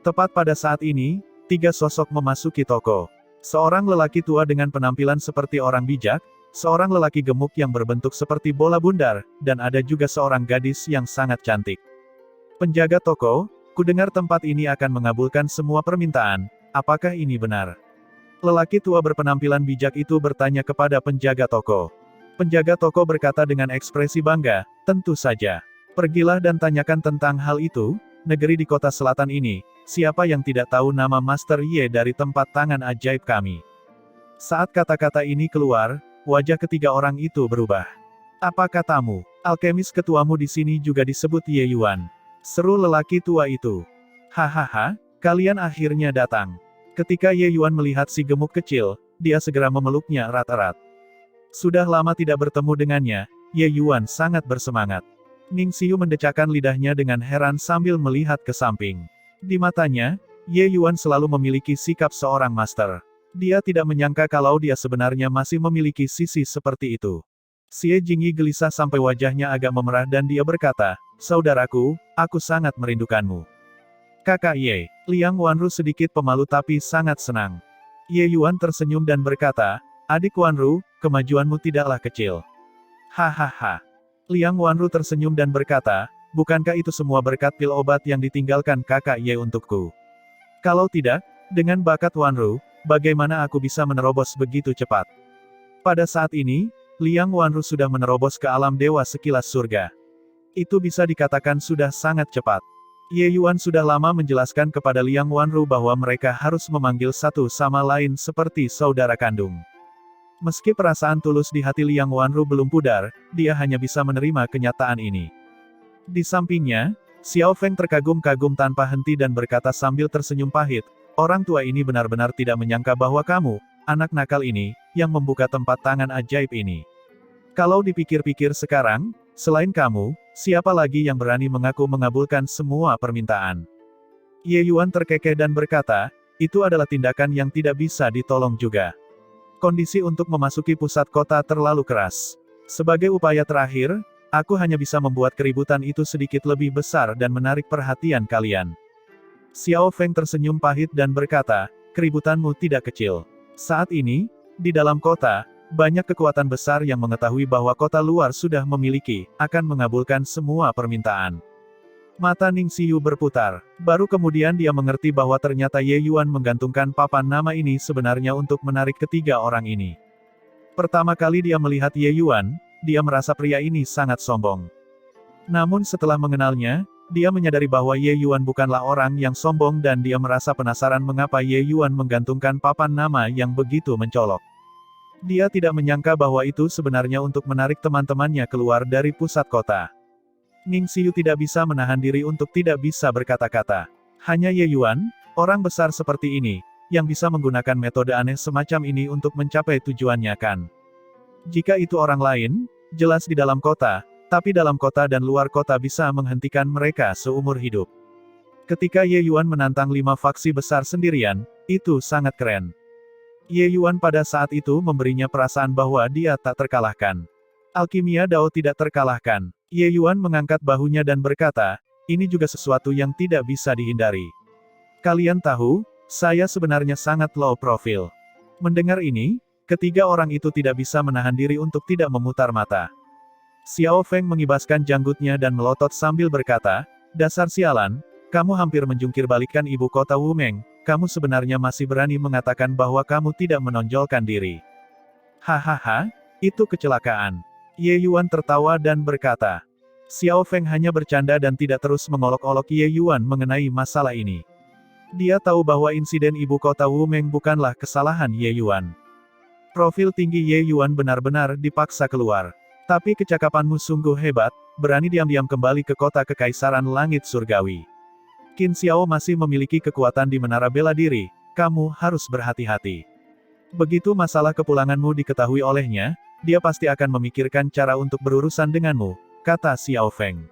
Tepat pada saat ini, 3 sosok memasuki toko. Seorang lelaki tua dengan penampilan seperti orang bijak, seorang lelaki gemuk yang berbentuk seperti bola bundar, dan ada juga seorang gadis yang sangat cantik. Penjaga toko, kudengar tempat ini akan mengabulkan semua permintaan, apakah ini benar? Lelaki tua berpenampilan bijak itu bertanya kepada penjaga toko. Penjaga toko berkata dengan ekspresi bangga, tentu saja. Pergilah dan tanyakan tentang hal itu, negeri di kota selatan ini, siapa yang tidak tahu nama Master Ye dari tempat tangan ajaib kami. Saat kata-kata ini keluar, wajah ketiga orang itu berubah. Apa katamu? Alkemis ketuamu di sini juga disebut Ye Yuan. Seru lelaki tua itu. Hahaha, kalian akhirnya datang. Ketika Ye Yuan melihat si gemuk kecil, dia segera memeluknya erat-erat. Sudah lama tidak bertemu dengannya, Ye Yuan sangat bersemangat. Ning Xiu mendecakkan lidahnya dengan heran sambil melihat ke samping. Di matanya, Ye Yuan selalu memiliki sikap seorang master. Dia tidak menyangka kalau dia sebenarnya masih memiliki sisi seperti itu. Xie Jingyi gelisah sampai wajahnya agak memerah dan dia berkata, saudaraku, aku sangat merindukanmu. Kakak Ye, Liang Wanru sedikit pemalu tapi sangat senang. Ye Yuan tersenyum dan berkata, adik Wanru, kemajuanmu tidaklah kecil. Hahaha. Liang Wanru tersenyum dan berkata, bukankah itu semua berkat pil obat yang ditinggalkan kakak Ye untukku? Kalau tidak, dengan bakat Wanru, bagaimana aku bisa menerobos begitu cepat? Pada saat ini, Liang Wanru sudah menerobos ke alam dewa sekilas surga. Itu bisa dikatakan sudah sangat cepat. Ye Yuan sudah lama menjelaskan kepada Liang Wanru bahwa mereka harus memanggil satu sama lain seperti saudara kandung. Meski perasaan tulus di hati Liang Wanru belum pudar, dia hanya bisa menerima kenyataan ini. Di sampingnya, Xiao Feng terkagum-kagum tanpa henti dan berkata sambil tersenyum pahit, orang tua ini benar-benar tidak menyangka bahwa kamu, anak nakal ini, yang membuka tempat tangan ajaib ini. Kalau dipikir-pikir sekarang, selain kamu, siapa lagi yang berani mengaku mengabulkan semua permintaan? Ye Yuan terkekeh dan berkata, itu adalah tindakan yang tidak bisa ditolong juga. Kondisi untuk memasuki pusat kota terlalu keras. Sebagai upaya terakhir, aku hanya bisa membuat keributan itu sedikit lebih besar dan menarik perhatian kalian. Xiao Feng tersenyum pahit dan berkata, keributanmu tidak kecil. Saat ini, di dalam kota, banyak kekuatan besar yang mengetahui bahwa kota luar sudah memiliki, akan mengabulkan semua permintaan. Mata Ning Xiu berputar. Baru kemudian dia mengerti bahwa ternyata Ye Yuan menggantungkan papan nama ini sebenarnya untuk menarik ketiga orang ini. Pertama kali dia melihat Ye Yuan, dia merasa pria ini sangat sombong. Namun setelah mengenalnya, dia menyadari bahwa Ye Yuan bukanlah orang yang sombong dan dia merasa penasaran mengapa Ye Yuan menggantungkan papan nama yang begitu mencolok. Dia tidak menyangka bahwa itu sebenarnya untuk menarik teman-temannya keluar dari pusat kota. Ning Xiu tidak bisa menahan diri untuk tidak bisa berkata-kata. Hanya Ye Yuan, orang besar seperti ini, yang bisa menggunakan metode aneh semacam ini untuk mencapai tujuannya kan. Jika itu orang lain, jelas di dalam kota, tapi dalam kota dan luar kota bisa menghentikan mereka seumur hidup. Ketika Ye Yuan menantang 5 faksi besar sendirian, itu sangat keren. Ye Yuan pada saat itu memberinya perasaan bahwa dia tak terkalahkan. Alkimia Dao tidak terkalahkan. Ye Yuan mengangkat bahunya dan berkata, ini juga sesuatu yang tidak bisa dihindari. Kalian tahu, saya sebenarnya sangat low profile. Mendengar ini, ketiga orang itu tidak bisa menahan diri untuk tidak memutar mata. Xiao Feng mengibaskan janggutnya dan melotot sambil berkata, dasar sialan, kamu hampir menjungkir balikan ibu kota Wumeng, kamu sebenarnya masih berani mengatakan bahwa kamu tidak menonjolkan diri. Hahaha, itu kecelakaan. Ye Yuan tertawa dan berkata. Xiao Feng hanya bercanda dan tidak terus mengolok-olok Ye Yuan mengenai masalah ini. Dia tahu bahwa insiden ibu kota Wumeng bukanlah kesalahan Ye Yuan. Profil tinggi Ye Yuan benar-benar dipaksa keluar. Tapi kecakapanmu sungguh hebat, berani diam-diam kembali ke kota kekaisaran langit surgawi. Qin Xiao masih memiliki kekuatan di menara bela diri, kamu harus berhati-hati. Begitu masalah kepulanganmu diketahui olehnya, dia pasti akan memikirkan cara untuk berurusan denganmu, kata Xiao Feng.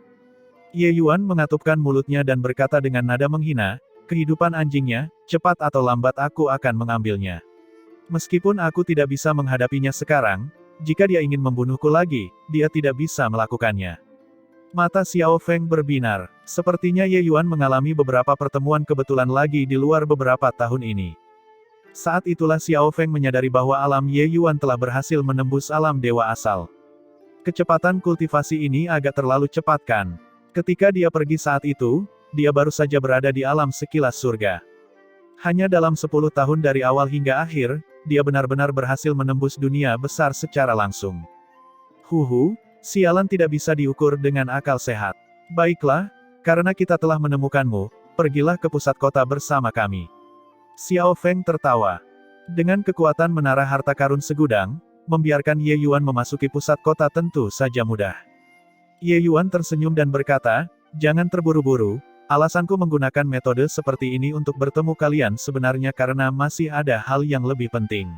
Ye Yuan mengatupkan mulutnya dan berkata dengan nada menghina, kehidupan anjingnya, cepat atau lambat aku akan mengambilnya. Meskipun aku tidak bisa menghadapinya sekarang, jika dia ingin membunuhku lagi, dia tidak bisa melakukannya. Mata Xiao Feng berbinar. Sepertinya Ye Yuan mengalami beberapa pertemuan kebetulan lagi di luar beberapa tahun ini. Saat itulah Xiao Feng menyadari bahwa alam Ye Yuan telah berhasil menembus alam dewa asal. Kecepatan kultivasi ini agak terlalu cepat kan? Ketika dia pergi saat itu, dia baru saja berada di alam sekilas surga. Hanya dalam 10 tahun dari awal hingga akhir, dia benar-benar berhasil menembus dunia besar secara langsung. Sialan tidak bisa diukur dengan akal sehat. Baiklah, karena kita telah menemukanmu, pergilah ke pusat kota bersama kami. Xiao Feng tertawa. Dengan kekuatan menara harta karun segudang, membiarkan Ye Yuan memasuki pusat kota tentu saja mudah. Ye Yuan tersenyum dan berkata, jangan terburu-buru, alasanku menggunakan metode seperti ini untuk bertemu kalian sebenarnya karena masih ada hal yang lebih penting.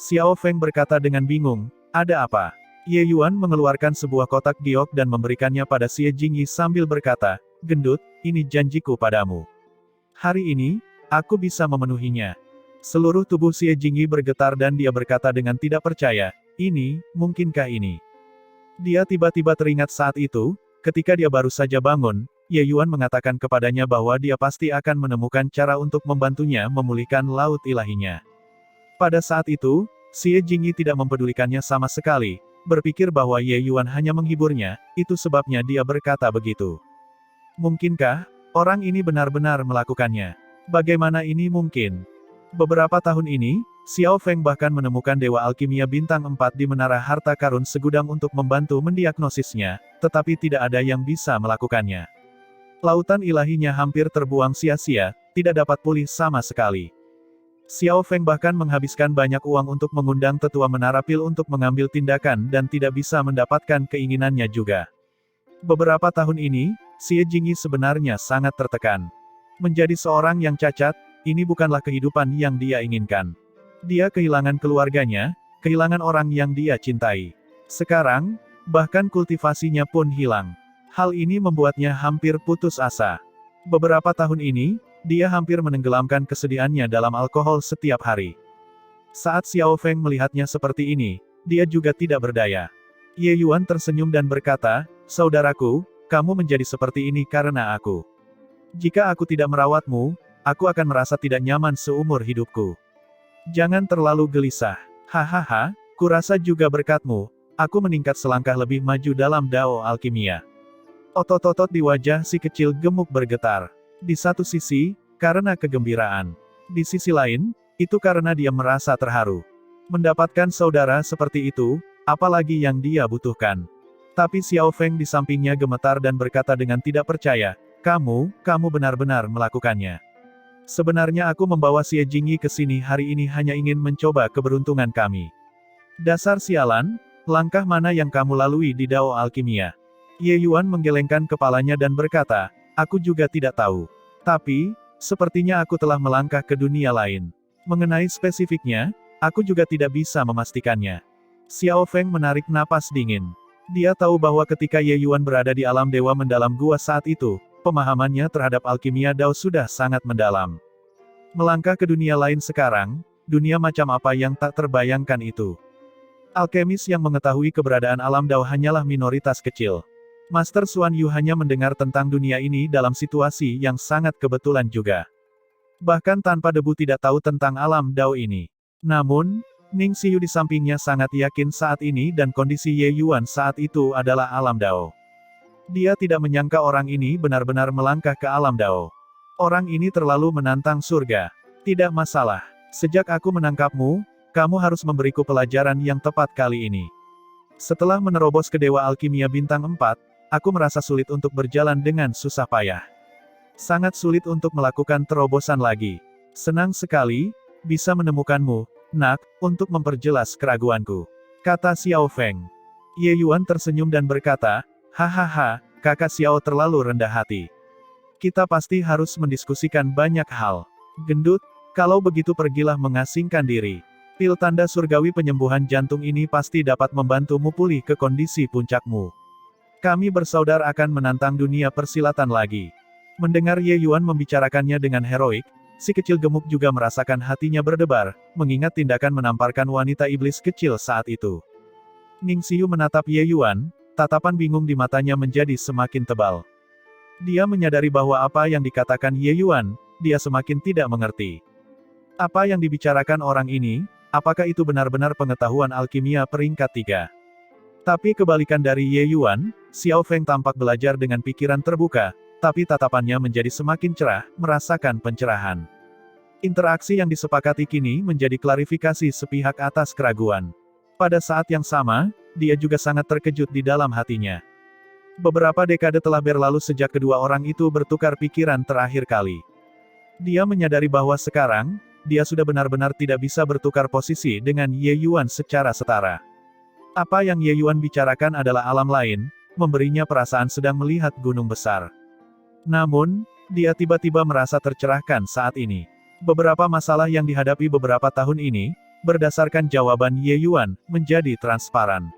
Xiao Feng berkata dengan bingung, ada apa? Ye Yuan mengeluarkan sebuah kotak giok dan memberikannya pada Xie Jingyi sambil berkata, gendut, ini janjiku padamu. Hari ini, aku bisa memenuhinya. Seluruh tubuh Xie Jingyi bergetar dan dia berkata dengan tidak percaya, ini, mungkinkah ini? Dia tiba-tiba teringat saat itu, ketika dia baru saja bangun, Ye Yuan mengatakan kepadanya bahwa dia pasti akan menemukan cara untuk membantunya memulihkan laut ilahinya. Pada saat itu, Xie Jingyi tidak mempedulikannya sama sekali, berpikir bahwa Ye Yuan hanya menghiburnya, itu sebabnya dia berkata begitu. Mungkinkah orang ini benar-benar melakukannya? Bagaimana ini mungkin? Beberapa tahun ini, Xiao Feng bahkan menemukan Dewa Alkimia Bintang 4 di Menara Harta Karun segudang untuk membantu mendiagnosisnya, tetapi tidak ada yang bisa melakukannya. Lautan ilahinya hampir terbuang sia-sia, tidak dapat pulih sama sekali. Xiao Feng bahkan menghabiskan banyak uang untuk mengundang tetua Menara Pil untuk mengambil tindakan dan tidak bisa mendapatkan keinginannya juga. Beberapa tahun ini, Xie Jingyi sebenarnya sangat tertekan. Menjadi seorang yang cacat, ini bukanlah kehidupan yang dia inginkan. Dia kehilangan keluarganya, kehilangan orang yang dia cintai. Sekarang, bahkan kultivasinya pun hilang. Hal ini membuatnya hampir putus asa. Beberapa tahun ini, dia hampir menenggelamkan kesedihannya dalam alkohol setiap hari. Saat Xiao Feng melihatnya seperti ini, dia juga tidak berdaya. Ye Yuan tersenyum dan berkata, saudaraku, kamu menjadi seperti ini karena aku. Jika aku tidak merawatmu, aku akan merasa tidak nyaman seumur hidupku. Jangan terlalu gelisah. Hahaha, kurasa juga berkatmu, aku meningkat selangkah lebih maju dalam Dao Alkimia. Otot-otot di wajah si kecil gemuk bergetar. Di satu sisi, karena kegembiraan. Di sisi lain, itu karena dia merasa terharu. Mendapatkan saudara seperti itu, apalagi yang dia butuhkan. Tapi Xiao Feng di sampingnya gemetar dan berkata dengan tidak percaya, kamu benar-benar melakukannya. Sebenarnya aku membawa Xie Jingyi ke sini hari ini hanya ingin mencoba keberuntungan kami. Dasar sialan, langkah mana yang kamu lalui di Dao Alkimia? Ye Yuan menggelengkan kepalanya dan berkata, aku juga tidak tahu. Tapi, sepertinya aku telah melangkah ke dunia lain. Mengenai spesifiknya, aku juga tidak bisa memastikannya. Xiao Feng menarik napas dingin. Dia tahu bahwa ketika Ye Yuan berada di alam dewa mendalam gua saat itu, pemahamannya terhadap alkimia Dao sudah sangat mendalam. Melangkah ke dunia lain sekarang, dunia macam apa yang tak terbayangkan itu. Alkemis yang mengetahui keberadaan alam Dao hanyalah minoritas kecil. Master Xuan Yu hanya mendengar tentang dunia ini dalam situasi yang sangat kebetulan juga. Bahkan tanpa debu tidak tahu tentang alam Dao ini. Namun, Ning Xiyu di sampingnya sangat yakin saat ini dan kondisi Ye Yuan saat itu adalah alam Dao. Dia tidak menyangka orang ini benar-benar melangkah ke alam Dao. Orang ini terlalu menantang surga. Tidak masalah. Sejak aku menangkapmu, kamu harus memberiku pelajaran yang tepat kali ini. Setelah menerobos ke Dewa Alkimia Bintang 4, aku merasa sulit untuk berjalan dengan susah payah. Sangat sulit untuk melakukan terobosan lagi. Senang sekali, bisa menemukanmu, nak, untuk memperjelas keraguanku. Kata Xiao Feng. Ye Yuan tersenyum dan berkata, hahaha, kakak Xiao terlalu rendah hati. Kita pasti harus mendiskusikan banyak hal. Gendut, kalau begitu pergilah mengasingkan diri. Pil tanda surgawi penyembuhan jantung ini pasti dapat membantumu pulih ke kondisi puncakmu. Kami bersaudara akan menantang dunia persilatan lagi. Mendengar Ye Yuan membicarakannya dengan heroik, si kecil gemuk juga merasakan hatinya berdebar, mengingat tindakan menamparkan wanita iblis kecil saat itu. Ning Xiyu menatap Ye Yuan, tatapan bingung di matanya menjadi semakin tebal. Dia menyadari bahwa apa yang dikatakan Ye Yuan, dia semakin tidak mengerti. Apa yang dibicarakan orang ini? Apakah itu benar-benar pengetahuan alkimia peringkat 3? Tapi kebalikan dari Ye Yuan, Xiao Feng tampak belajar dengan pikiran terbuka, tapi tatapannya menjadi semakin cerah, merasakan pencerahan. Interaksi yang disepakati kini menjadi klarifikasi sepihak atas keraguan. Pada saat yang sama, dia juga sangat terkejut di dalam hatinya. Beberapa dekade telah berlalu sejak kedua orang itu bertukar pikiran terakhir kali. Dia menyadari bahwa sekarang, dia sudah benar-benar tidak bisa bertukar posisi dengan Ye Yuan secara setara. Apa yang Ye Yuan bicarakan adalah alam lain, memberinya perasaan sedang melihat gunung besar. Namun, dia tiba-tiba merasa tercerahkan saat ini. Beberapa masalah yang dihadapi beberapa tahun ini, berdasarkan jawaban Ye Yuan, menjadi transparan.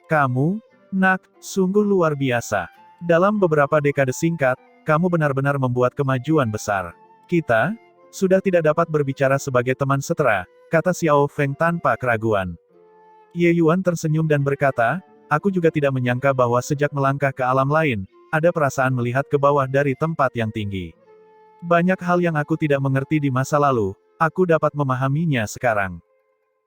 Kamu, Nak, sungguh luar biasa. Dalam beberapa dekade singkat, kamu benar-benar membuat kemajuan besar. Kita sudah tidak dapat berbicara sebagai teman setera, kata Xiao Feng tanpa keraguan. Ye Yuan tersenyum dan berkata, aku juga tidak menyangka bahwa sejak melangkah ke alam lain, ada perasaan melihat ke bawah dari tempat yang tinggi. Banyak hal yang aku tidak mengerti di masa lalu, aku dapat memahaminya sekarang.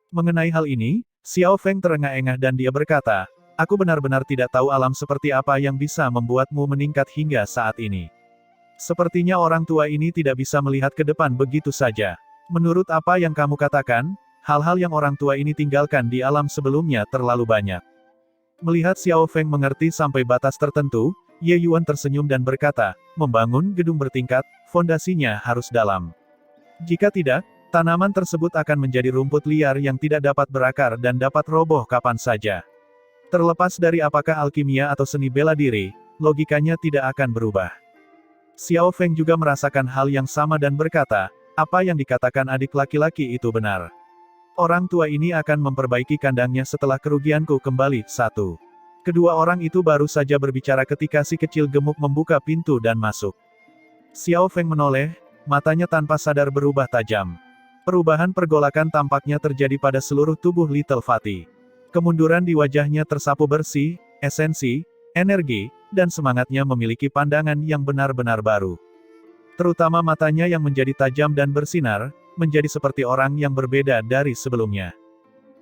Mengenai hal ini, Xiao Feng terengah-engah dan dia berkata, aku benar-benar tidak tahu alam seperti apa yang bisa membuatmu meningkat hingga saat ini. Sepertinya orang tua ini tidak bisa melihat ke depan begitu saja. Menurut apa yang kamu katakan, hal-hal yang orang tua ini tinggalkan di alam sebelumnya terlalu banyak. Melihat Xiao Feng mengerti sampai batas tertentu, Ye Yuan tersenyum dan berkata, membangun gedung bertingkat, fondasinya harus dalam. Jika tidak, tanaman tersebut akan menjadi rumput liar yang tidak dapat berakar dan dapat roboh kapan saja. Terlepas dari apakah alkimia atau seni bela diri, logikanya tidak akan berubah. Xiao Feng juga merasakan hal yang sama dan berkata, apa yang dikatakan adik laki-laki itu benar. Orang tua ini akan memperbaiki kandangnya setelah kerugianku kembali. 1. Kedua orang itu baru saja berbicara ketika si kecil gemuk membuka pintu dan masuk. Xiao Feng menoleh, matanya tanpa sadar berubah tajam. Perubahan pergolakan tampaknya terjadi pada seluruh tubuh Little Fatty. Kemunduran di wajahnya tersapu bersih, esensi, energi, dan semangatnya memiliki pandangan yang benar-benar baru. Terutama matanya yang menjadi tajam dan bersinar, menjadi seperti orang yang berbeda dari sebelumnya.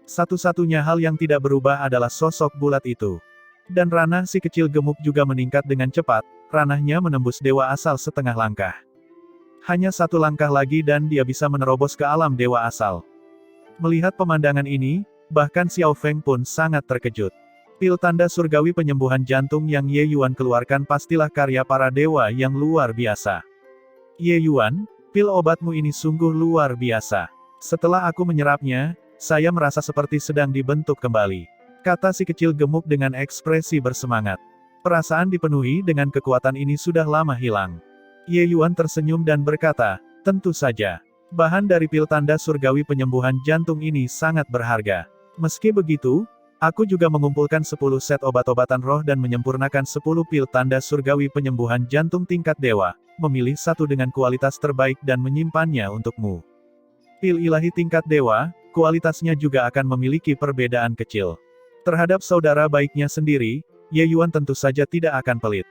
Satu-satunya hal yang tidak berubah adalah sosok bulat itu. Dan ranah si kecil gemuk juga meningkat dengan cepat, ranahnya menembus dewa asal setengah langkah. Hanya satu langkah lagi dan dia bisa menerobos ke alam dewa asal. Melihat pemandangan ini, bahkan Xiao Feng pun sangat terkejut. Pil tanda surgawi penyembuhan jantung yang Ye Yuan keluarkan pastilah karya para dewa yang luar biasa. Ye Yuan, pil obatmu ini sungguh luar biasa. Setelah aku menyerapnya, saya merasa seperti sedang dibentuk kembali. Kata si kecil gemuk dengan ekspresi bersemangat. Perasaan dipenuhi dengan kekuatan ini sudah lama hilang. Ye Yuan tersenyum dan berkata, tentu saja. Bahan dari pil tanda surgawi penyembuhan jantung ini sangat berharga. Meski begitu, aku juga mengumpulkan 10 set obat-obatan roh dan menyempurnakan 10 pil tanda surgawi penyembuhan jantung tingkat dewa, memilih satu dengan kualitas terbaik dan menyimpannya untukmu. Pil ilahi tingkat dewa, kualitasnya juga akan memiliki perbedaan kecil. Terhadap saudara baiknya sendiri, Ye Yuan tentu saja tidak akan pelit.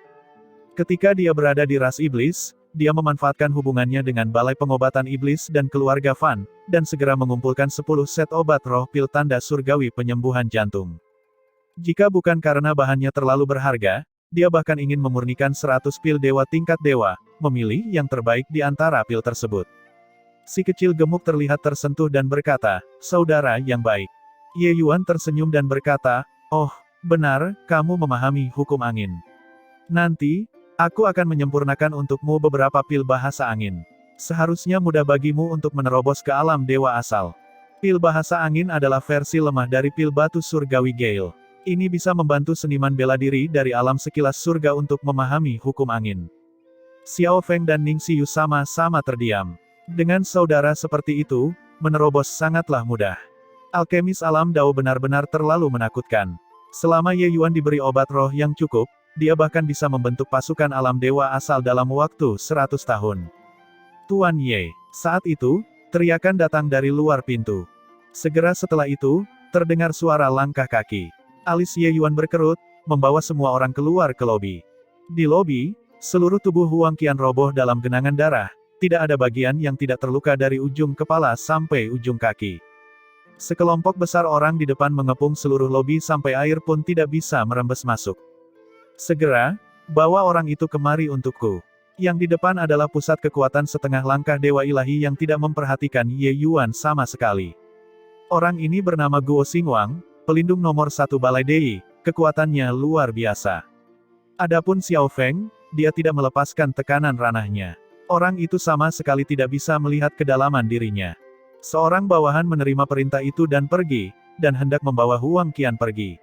Ketika dia berada di ras iblis, dia memanfaatkan hubungannya dengan Balai Pengobatan Iblis dan keluarga Fan, dan segera mengumpulkan 10 set obat roh pil tanda surgawi penyembuhan jantung. Jika bukan karena bahannya terlalu berharga, dia bahkan ingin memurnikan 100 pil dewa tingkat dewa, memilih yang terbaik di antara pil tersebut. Si kecil gemuk terlihat tersentuh dan berkata, saudara yang baik. Ye Yuan tersenyum dan berkata, oh, benar, kamu memahami hukum angin. Nanti, aku akan menyempurnakan untukmu beberapa pil bahasa angin. Seharusnya mudah bagimu untuk menerobos ke alam dewa asal. Pil bahasa angin adalah versi lemah dari pil batu surgawi Gale. Ini bisa membantu seniman bela diri dari alam sekilas surga untuk memahami hukum angin. Xiao Feng dan Ning Xiu sama-sama terdiam. Dengan saudara seperti itu, menerobos sangatlah mudah. Alkemis alam Dao benar-benar terlalu menakutkan. Selama Ye Yuan diberi obat roh yang cukup, dia bahkan bisa membentuk pasukan alam dewa asal dalam waktu 100 tahun. Tuan Ye. Saat itu, teriakan datang dari luar pintu. Segera setelah itu, terdengar suara langkah kaki. Alis Ye Yuan berkerut, membawa semua orang keluar ke lobi. Di lobi, seluruh tubuh Huang Qian roboh dalam genangan darah, tidak ada bagian yang tidak terluka dari ujung kepala sampai ujung kaki. Sekelompok besar orang di depan mengepung seluruh lobi sampai air pun tidak bisa merembes masuk. Segera, bawa orang itu kemari untukku. Yang di depan adalah pusat kekuatan setengah langkah Dewa Ilahi yang tidak memperhatikan Ye Yuan sama sekali. Orang ini bernama Guo Xingwang, pelindung nomor 1 Balai Dei, kekuatannya luar biasa. Adapun Xiao Feng, dia tidak melepaskan tekanan ranahnya. Orang itu sama sekali tidak bisa melihat kedalaman dirinya. Seorang bawahan menerima perintah itu dan pergi, dan hendak membawa Huang Qian pergi.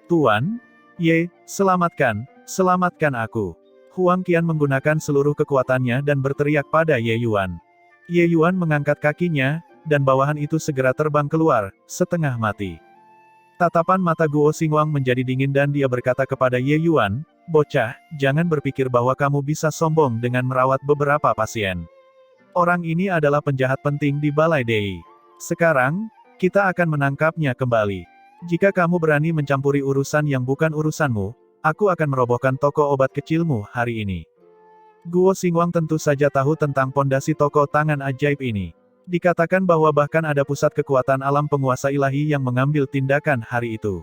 Tuan, Ye, selamatkan aku. Huang Qian menggunakan seluruh kekuatannya dan berteriak pada Ye Yuan. Ye Yuan mengangkat kakinya, dan bawahan itu segera terbang keluar, setengah mati. Tatapan mata Guo Xingwang menjadi dingin dan dia berkata kepada Ye Yuan, "Bocah, jangan berpikir bahwa kamu bisa sombong dengan merawat beberapa pasien. Orang ini adalah penjahat penting di Balai Dei. Sekarang, kita akan menangkapnya kembali. Jika kamu berani mencampuri urusan yang bukan urusanmu, aku akan merobohkan toko obat kecilmu hari ini." Guo Xingwang tentu saja tahu tentang pondasi toko tangan ajaib ini. Dikatakan bahwa bahkan ada pusat kekuatan alam penguasa ilahi yang mengambil tindakan hari itu.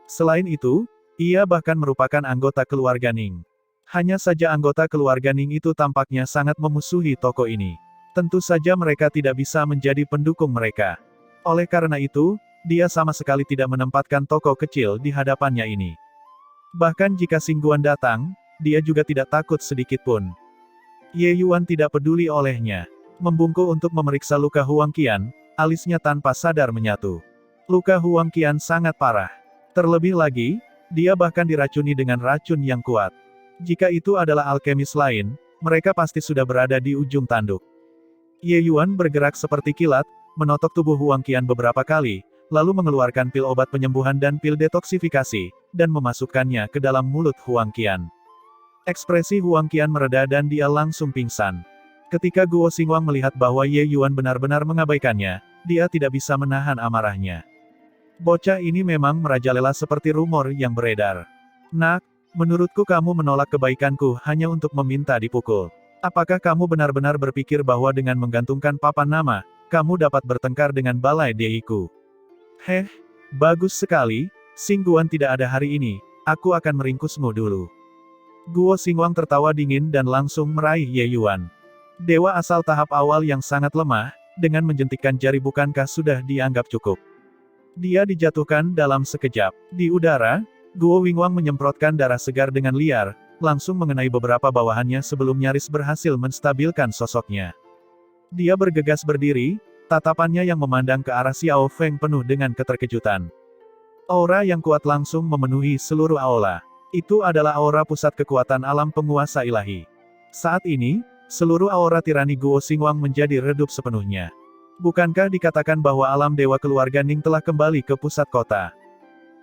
Selain itu, ia bahkan merupakan anggota keluarga Ning. Hanya saja anggota keluarga Ning itu tampaknya sangat memusuhi toko ini. Tentu saja mereka tidak bisa menjadi pendukung mereka. Oleh karena itu, dia sama sekali tidak menempatkan toko kecil di hadapannya ini. Bahkan jika Xingguan datang, dia juga tidak takut sedikit pun. Ye Yuan tidak peduli olehnya. Membungkuk untuk memeriksa luka Huang Qian, alisnya tanpa sadar menyatu. Luka Huang Qian sangat parah. Terlebih lagi, dia bahkan diracuni dengan racun yang kuat. Jika itu adalah alkemis lain, mereka pasti sudah berada di ujung tanduk. Ye Yuan bergerak seperti kilat, menotok tubuh Huang Qian beberapa kali, lalu mengeluarkan pil obat penyembuhan dan pil detoksifikasi, dan memasukkannya ke dalam mulut Huang Qian. Ekspresi Huang Qian mereda dan dia langsung pingsan. Ketika Guo Xingwang melihat bahwa Ye Yuan benar-benar mengabaikannya, dia tidak bisa menahan amarahnya. Bocah ini memang merajalela seperti rumor yang beredar. Nak, menurutku kamu menolak kebaikanku hanya untuk meminta dipukul. Apakah kamu benar-benar berpikir bahwa dengan menggantungkan papan nama, kamu dapat bertengkar dengan Balai Deiku? Heh, bagus sekali, Xingguan tidak ada hari ini, aku akan meringkusmu dulu. Guo Xingwang tertawa dingin dan langsung meraih Ye Yuan. Dewa asal tahap awal yang sangat lemah, dengan menjentikkan jari bukankah sudah dianggap cukup. Dia dijatuhkan dalam sekejap. Di udara, Guo Xingwang menyemprotkan darah segar dengan liar, langsung mengenai beberapa bawahannya sebelum nyaris berhasil menstabilkan sosoknya. Dia bergegas berdiri, tatapannya yang memandang ke arah Xiao Feng penuh dengan keterkejutan. Aura yang kuat langsung memenuhi seluruh aula. Itu adalah aura pusat kekuatan alam penguasa ilahi. Saat ini, seluruh aura tirani Guo Xingwang menjadi redup sepenuhnya. Bukankah dikatakan bahwa alam dewa keluarga Ning telah kembali ke pusat kota?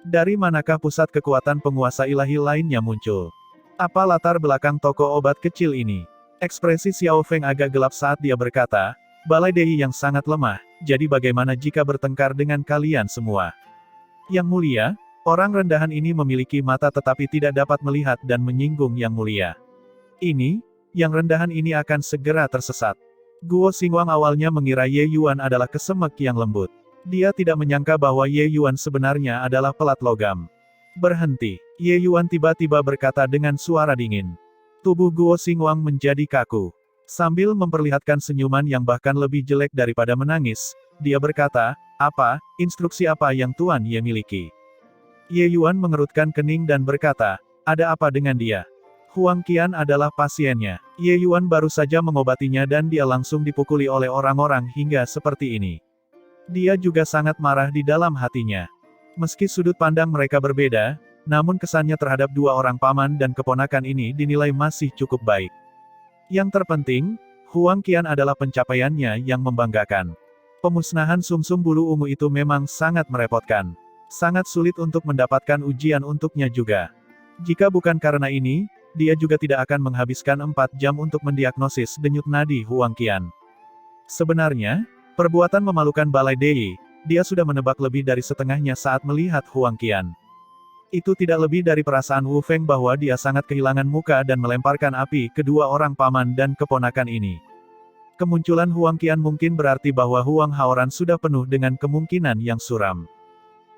Dari manakah pusat kekuatan penguasa ilahi lainnya muncul? Apa latar belakang toko obat kecil ini? Ekspresi Xiao Feng agak gelap saat dia berkata, Balai Dei yang sangat lemah, jadi bagaimana jika bertengkar dengan kalian semua? Yang mulia, orang rendahan ini memiliki mata tetapi tidak dapat melihat dan menyinggung yang mulia. Yang rendahan ini akan segera tersesat. Guo Xingwang awalnya mengira Ye Yuan adalah kesemek yang lembut. Dia tidak menyangka bahwa Ye Yuan sebenarnya adalah pelat logam. Berhenti. Ye Yuan tiba-tiba berkata dengan suara dingin. Tubuh Guo Xingwang menjadi kaku. Sambil memperlihatkan senyuman yang bahkan lebih jelek daripada menangis, dia berkata, instruksi apa yang Tuan Ye miliki? Ye Yuan mengerutkan kening dan berkata, ada apa dengan dia? Huang Qian adalah pasiennya. Ye Yuan baru saja mengobatinya dan dia langsung dipukuli oleh orang-orang hingga seperti ini. Dia juga sangat marah di dalam hatinya. Meski sudut pandang mereka berbeda, namun kesannya terhadap dua orang paman dan keponakan ini dinilai masih cukup baik. Yang terpenting, Huang Qian adalah pencapaiannya yang membanggakan. Pemusnahan sumsum bulu ungu itu memang sangat merepotkan. Sangat sulit untuk mendapatkan ujian untuknya juga. Jika bukan karena ini, dia juga tidak akan menghabiskan 4 jam untuk mendiagnosis denyut nadi Huang Qian. Sebenarnya, perbuatan memalukan Balai Dei, dia sudah menebak lebih dari setengahnya saat melihat Huang Qian. Itu tidak lebih dari perasaan Wu Feng bahwa dia sangat kehilangan muka dan melemparkan api kedua orang paman dan keponakan ini. Kemunculan Huang Qian mungkin berarti bahwa Huang Haoran sudah penuh dengan kemungkinan yang suram.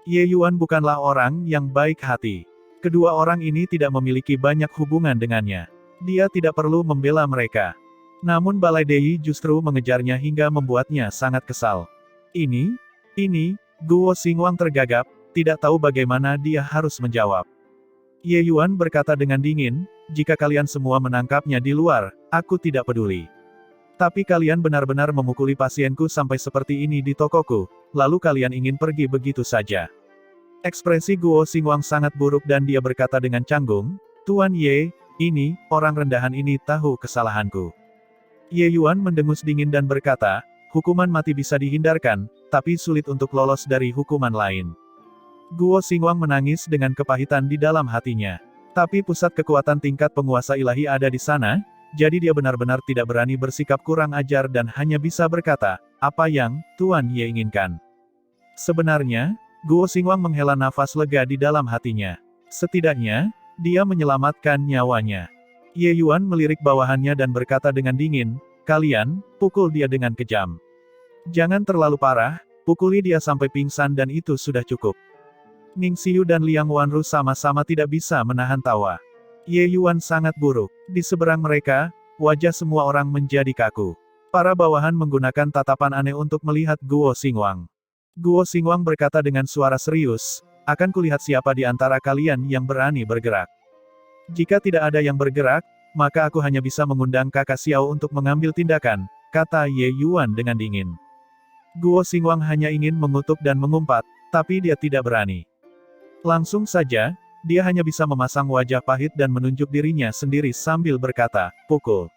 Ye Yuan bukanlah orang yang baik hati. Kedua orang ini tidak memiliki banyak hubungan dengannya. Dia tidak perlu membela mereka. Namun Balai Dei justru mengejarnya hingga membuatnya sangat kesal. Ini, Guo Xingwang tergagap, tidak tahu bagaimana dia harus menjawab. Ye Yuan berkata dengan dingin, jika kalian semua menangkapnya di luar, aku tidak peduli. Tapi kalian benar-benar memukuli pasienku sampai seperti ini di tokoku, lalu kalian ingin pergi begitu saja. Ekspresi Guo Xingwang sangat buruk dan dia berkata dengan canggung, Tuan Ye, orang rendahan ini tahu kesalahanku. Ye Yuan mendengus dingin dan berkata, hukuman mati bisa dihindarkan, tapi sulit untuk lolos dari hukuman lain. Guo Xingwang menangis dengan kepahitan di dalam hatinya. Tapi pusat kekuatan tingkat penguasa ilahi ada di sana, jadi dia benar-benar tidak berani bersikap kurang ajar dan hanya bisa berkata, apa yang Tuan Ye inginkan. Sebenarnya, Guo Xingwang menghela nafas lega di dalam hatinya. Setidaknya, dia menyelamatkan nyawanya. Ye Yuan melirik bawahannya dan berkata dengan dingin, kalian, pukul dia dengan kejam. Jangan terlalu parah, pukuli dia sampai pingsan dan itu sudah cukup. Ning Xiu dan Liang Wanru sama-sama tidak bisa menahan tawa. Ye Yuan sangat buruk. Di seberang mereka, wajah semua orang menjadi kaku. Para bawahan menggunakan tatapan aneh untuk melihat Guo Xingwang. Guo Xingwang berkata dengan suara serius, akan kulihat siapa di antara kalian yang berani bergerak. Jika tidak ada yang bergerak, maka aku hanya bisa mengundang kakak Xiao untuk mengambil tindakan, kata Ye Yuan dengan dingin. Guo Xingwang hanya ingin mengutuk dan mengumpat, tapi dia tidak berani. Langsung saja, dia hanya bisa memasang wajah pahit dan menunjuk dirinya sendiri sambil berkata, pukul.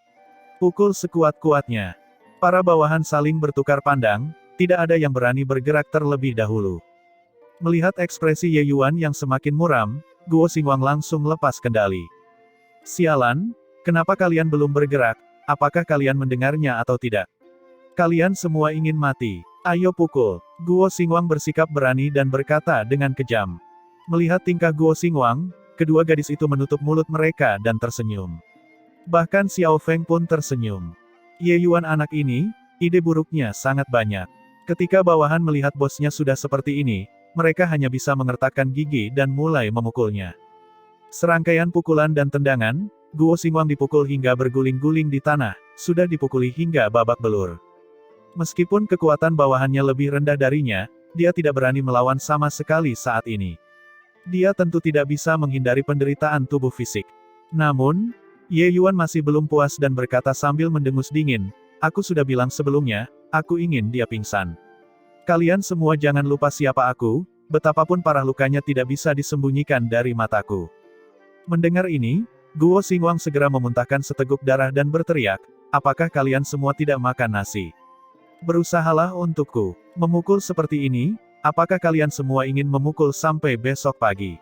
Pukul sekuat-kuatnya. Para bawahan saling bertukar pandang, tidak ada yang berani bergerak terlebih dahulu. Melihat ekspresi Ye Yuan yang semakin muram, Guo Xingwang langsung lepas kendali. Sialan, kenapa kalian belum bergerak? Apakah kalian mendengarnya atau tidak? Kalian semua ingin mati. Ayo pukul. Guo Xingwang bersikap berani dan berkata dengan kejam. Melihat tingkah Guo Xingwang, kedua gadis itu menutup mulut mereka dan tersenyum. Bahkan Xiao Feng pun tersenyum. Ye Yuan anak ini, ide buruknya sangat banyak. Ketika bawahan melihat bosnya sudah seperti ini, mereka hanya bisa mengertakkan gigi dan mulai memukulnya. Serangkaian pukulan dan tendangan, Guo Xingwang dipukul hingga berguling-guling di tanah, sudah dipukuli hingga babak belur. Meskipun kekuatan bawahannya lebih rendah darinya, dia tidak berani melawan sama sekali saat ini. Dia tentu tidak bisa menghindari penderitaan tubuh fisik. Namun, Ye Yuan masih belum puas dan berkata sambil mendengus dingin, aku sudah bilang sebelumnya, aku ingin dia pingsan. Kalian semua jangan lupa siapa aku, betapapun parah lukanya tidak bisa disembunyikan dari mataku. Mendengar ini, Guo Xingwang segera memuntahkan seteguk darah dan berteriak, apakah kalian semua tidak makan nasi? Berusahalah untukku. Memukul seperti ini, apakah kalian semua ingin memukul sampai besok pagi?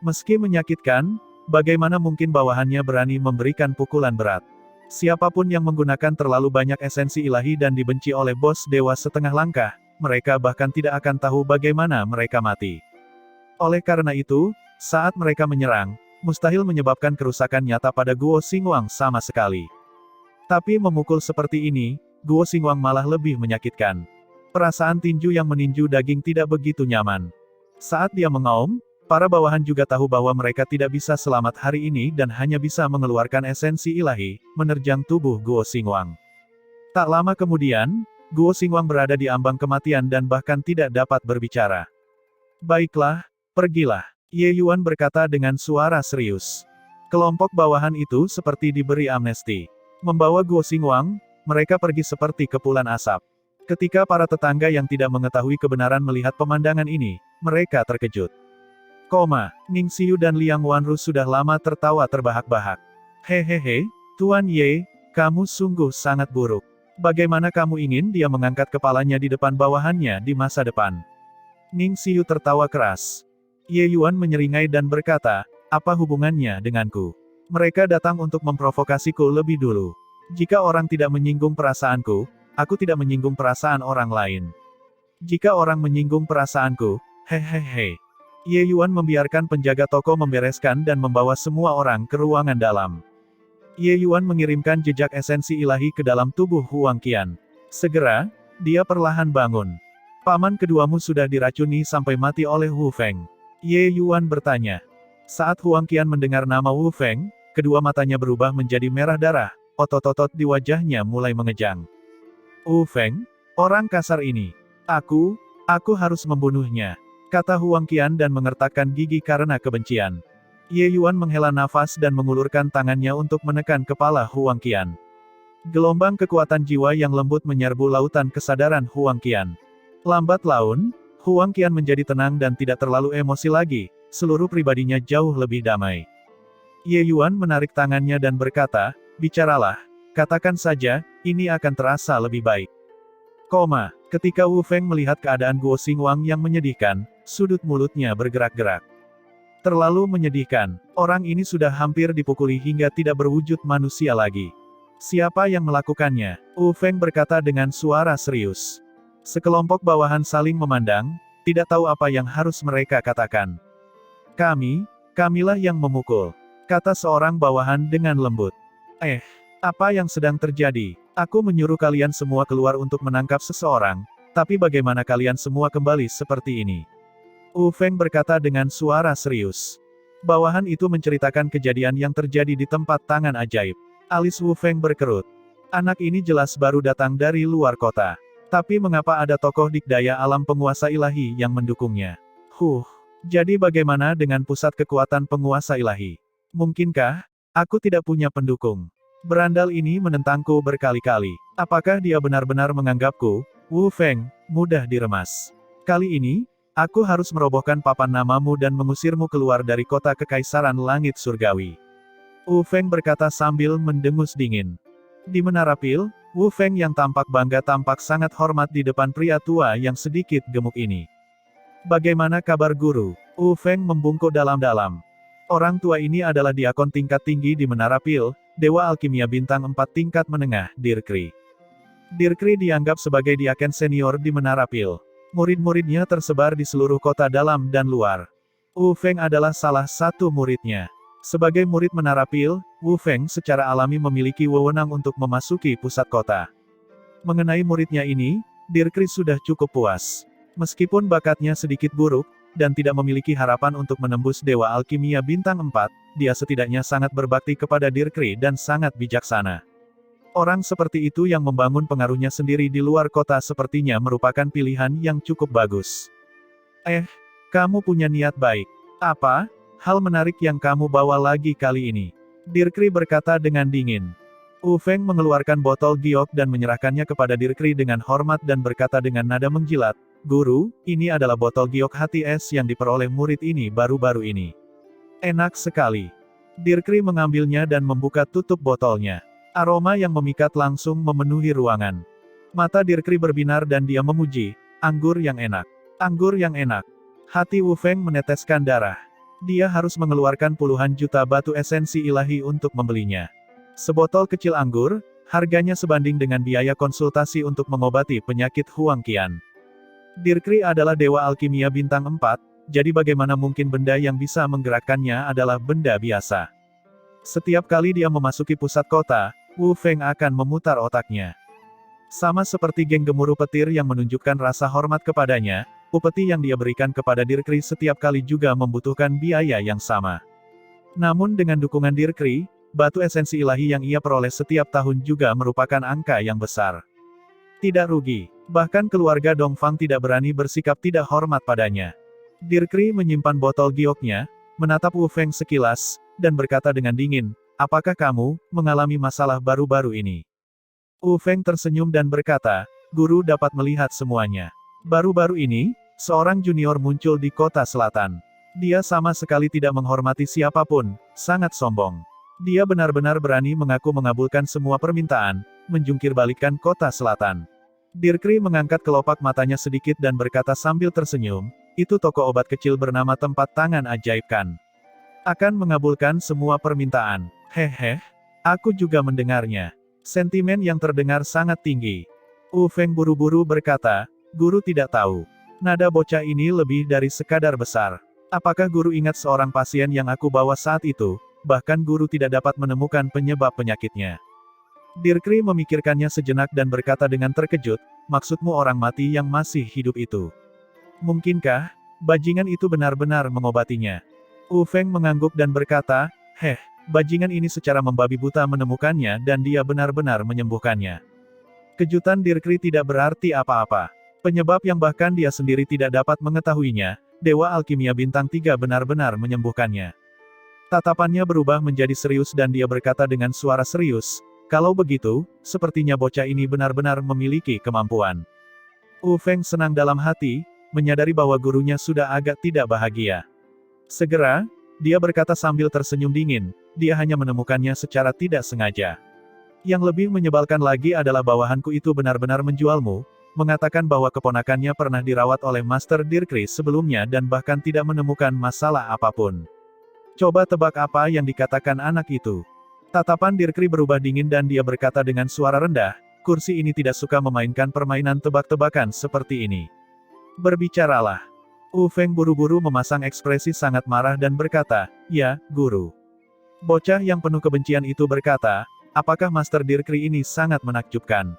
Meski menyakitkan, bagaimana mungkin bawahannya berani memberikan pukulan berat? Siapapun yang menggunakan terlalu banyak esensi ilahi dan dibenci oleh bos dewa setengah langkah, mereka bahkan tidak akan tahu bagaimana mereka mati. Oleh karena itu, saat mereka menyerang, mustahil menyebabkan kerusakan nyata pada Guo Xingwang sama sekali. Tapi memukul seperti ini, Guo Xingwang malah lebih menyakitkan. Perasaan tinju yang meninju daging tidak begitu nyaman. Saat dia mengaum, para bawahan juga tahu bahwa mereka tidak bisa selamat hari ini dan hanya bisa mengeluarkan esensi ilahi, menerjang tubuh Guo Xingwang. Tak lama kemudian, Guo Xingwang berada di ambang kematian dan bahkan tidak dapat berbicara. Baiklah, pergilah. Ye Yuan berkata dengan suara serius. Kelompok bawahan itu seperti diberi amnesti. Membawa Guo Xingwang, mereka pergi seperti kepulan asap. Ketika para tetangga yang tidak mengetahui kebenaran melihat pemandangan ini, mereka terkejut. Ning Xiu dan Liang Wanru sudah lama tertawa terbahak-bahak. Hehehe, Tuan Ye, kamu sungguh sangat buruk. Bagaimana kamu ingin dia mengangkat kepalanya di depan bawahannya di masa depan? Ning Xiu tertawa keras. Ye Yuan menyeringai dan berkata, apa hubungannya denganku? Mereka datang untuk memprovokasiku lebih dulu. Jika orang tidak menyinggung perasaanku, aku tidak menyinggung perasaan orang lain. Jika orang menyinggung perasaanku, hehehe. Ye Yuan membiarkan penjaga toko membereskan dan membawa semua orang ke ruangan dalam. Ye Yuan mengirimkan jejak esensi ilahi ke dalam tubuh Huang Qian. Segera, dia perlahan bangun. Paman keduamu sudah diracuni sampai mati oleh Wu Feng. Ye Yuan bertanya. Saat Huang Qian mendengar nama Wu Feng, kedua matanya berubah menjadi merah darah, otot-otot di wajahnya mulai mengejang. Wu Feng, orang kasar ini. Aku harus membunuhnya, kata Huang Qian dan mengertakkan gigi karena kebencian. Ye Yuan menghela nafas dan mengulurkan tangannya untuk menekan kepala Huang Qian. Gelombang kekuatan jiwa yang lembut menyerbu lautan kesadaran Huang Qian. Lambat laun, Huang Qian menjadi tenang dan tidak terlalu emosi lagi, seluruh pribadinya jauh lebih damai. Ye Yuan menarik tangannya dan berkata, bicaralah, katakan saja, ini akan terasa lebih baik. Ketika Wu Feng melihat keadaan Guo Xingwang yang menyedihkan, sudut mulutnya bergerak-gerak. Terlalu menyedihkan, orang ini sudah hampir dipukuli hingga tidak berwujud manusia lagi. Siapa yang melakukannya? Wu Feng berkata dengan suara serius. Sekelompok bawahan saling memandang, tidak tahu apa yang harus mereka katakan. Kamilah yang memukul, kata seorang bawahan dengan lembut. Apa yang sedang terjadi? Aku menyuruh kalian semua keluar untuk menangkap seseorang, tapi bagaimana kalian semua kembali seperti ini? Wu Feng berkata dengan suara serius. Bawahan itu menceritakan kejadian yang terjadi di tempat tangan ajaib. Alis Wu Feng berkerut. Anak ini jelas baru datang dari luar kota. Tapi mengapa ada tokoh dikdaya alam penguasa ilahi yang mendukungnya? Jadi bagaimana dengan pusat kekuatan penguasa ilahi? Mungkinkah aku tidak punya pendukung? Berandal ini menentangku berkali-kali. Apakah dia benar-benar menganggapku, Wu Feng, mudah diremas? Kali ini, aku harus merobohkan papan namamu dan mengusirmu keluar dari kota kekaisaran langit surgawi. Wu Feng berkata sambil mendengus dingin. Di menara pil, Wu Feng yang tampak bangga tampak sangat hormat di depan pria tua yang sedikit gemuk ini. Bagaimana kabar guru? Wu Feng membungkuk dalam-dalam. Orang tua ini adalah diakon tingkat tinggi di menara pil, Dewa Alkimia bintang 4 tingkat menengah, Dirkri. Dirkri dianggap sebagai diaken senior di menara pil. Murid-muridnya tersebar di seluruh kota dalam dan luar. Wu Feng adalah salah satu muridnya. Sebagai murid menara pil, Wu Feng secara alami memiliki wewenang untuk memasuki pusat kota. Mengenai muridnya ini, Dirkri sudah cukup puas. Meskipun bakatnya sedikit buruk, dan tidak memiliki harapan untuk menembus Dewa Alkimia bintang 4, dia setidaknya sangat berbakti kepada Dirkri dan sangat bijaksana. Orang seperti itu yang membangun pengaruhnya sendiri di luar kota sepertinya merupakan pilihan yang cukup bagus. Kamu punya niat baik. Apa hal menarik yang kamu bawa lagi kali ini? Dirkri berkata dengan dingin. Wu Feng mengeluarkan botol giok dan menyerahkannya kepada Dirkri dengan hormat dan berkata dengan nada menjilat, Guru, ini adalah botol giok hati es yang diperoleh murid ini baru-baru ini. Enak sekali. Dirkri mengambilnya dan membuka tutup botolnya. Aroma yang memikat langsung memenuhi ruangan. Mata Dirkri berbinar dan dia memuji, anggur yang enak. Anggur yang enak. Hati Wu Feng meneteskan darah. Dia harus mengeluarkan puluhan juta batu esensi ilahi untuk membelinya. Sebotol kecil anggur, harganya sebanding dengan biaya konsultasi untuk mengobati penyakit Huang Qian. Dirkri adalah Dewa Alkimia bintang 4, jadi bagaimana mungkin benda yang bisa menggerakkannya adalah benda biasa. Setiap kali dia memasuki pusat kota, Wu Feng akan memutar otaknya. Sama seperti geng gemuruh petir yang menunjukkan rasa hormat kepadanya, upeti yang dia berikan kepada Dirkri setiap kali juga membutuhkan biaya yang sama. Namun dengan dukungan Dirkri, batu esensi ilahi yang ia peroleh setiap tahun juga merupakan angka yang besar. Tidak rugi. Bahkan keluarga Dongfang tidak berani bersikap tidak hormat padanya. Dirkri menyimpan botol gioknya, menatap Wu Feng sekilas, dan berkata dengan dingin, apakah kamu mengalami masalah baru-baru ini? Wu Feng tersenyum dan berkata, guru dapat melihat semuanya. Baru-baru ini, seorang junior muncul di kota selatan. Dia sama sekali tidak menghormati siapapun, sangat sombong. Dia benar-benar berani mengaku mengabulkan semua permintaan, menjungkir balikan kota selatan. Dirkri mengangkat kelopak matanya sedikit dan berkata sambil tersenyum, itu toko obat kecil bernama tempat tangan ajaib kan? Akan mengabulkan semua permintaan. Aku juga mendengarnya. Sentimen yang terdengar sangat tinggi. Wu Feng buru-buru berkata, guru tidak tahu. Nada bocah ini lebih dari sekadar besar. Apakah guru ingat seorang pasien yang aku bawa saat itu? bahkan guru tidak dapat menemukan penyebab penyakitnya. Dirkri memikirkannya sejenak dan berkata dengan terkejut, maksudmu orang mati yang masih hidup itu? Mungkinkah bajingan itu benar-benar mengobatinya? Wu Feng mengangguk dan berkata, bajingan ini secara membabi buta menemukannya dan dia benar-benar menyembuhkannya. Kejutan Dirkri tidak berarti apa-apa. Penyebab yang bahkan dia sendiri tidak dapat mengetahuinya, Dewa Alkimia Bintang 3 benar-benar menyembuhkannya. Tatapannya berubah menjadi serius dan dia berkata dengan suara serius, kalau begitu, sepertinya bocah ini benar-benar memiliki kemampuan. Wu Feng senang dalam hati, menyadari bahwa gurunya sudah agak tidak bahagia. Segera, dia berkata sambil tersenyum dingin, dia hanya menemukannya secara tidak sengaja. Yang lebih menyebalkan lagi adalah bawahanku itu benar-benar menjualmu, mengatakan bahwa keponakannya pernah dirawat oleh Master Dirkri sebelumnya dan bahkan tidak menemukan masalah apapun. Coba tebak apa yang dikatakan anak itu. Tatapan Dirkri berubah dingin dan dia berkata dengan suara rendah, kursi ini tidak suka memainkan permainan tebak-tebakan seperti ini. Berbicaralah. Wu Feng buru-buru memasang ekspresi sangat marah dan berkata, ya, guru. Bocah yang penuh kebencian itu berkata, apakah Master Dirkri ini sangat menakjubkan?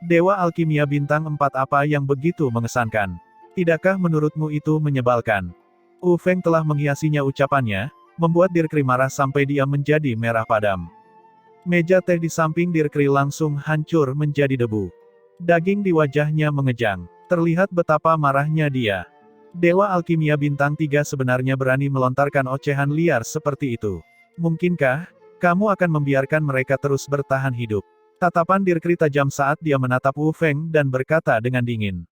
Dewa Alkimia Bintang 4 apa yang begitu mengesankan? Tidakkah menurutmu itu menyebalkan? Wu Feng telah menghiasinya ucapannya, membuat Dirkri marah sampai dia menjadi merah padam. Meja teh di samping Dirkri langsung hancur menjadi debu. Daging di wajahnya mengejang. Terlihat betapa marahnya dia. Dewa Alkimia Bintang 3 sebenarnya berani melontarkan ocehan liar seperti itu. Mungkinkah kamu akan membiarkan mereka terus bertahan hidup? Tatapan Dirkri tajam saat dia menatap Wu Feng dan berkata dengan dingin.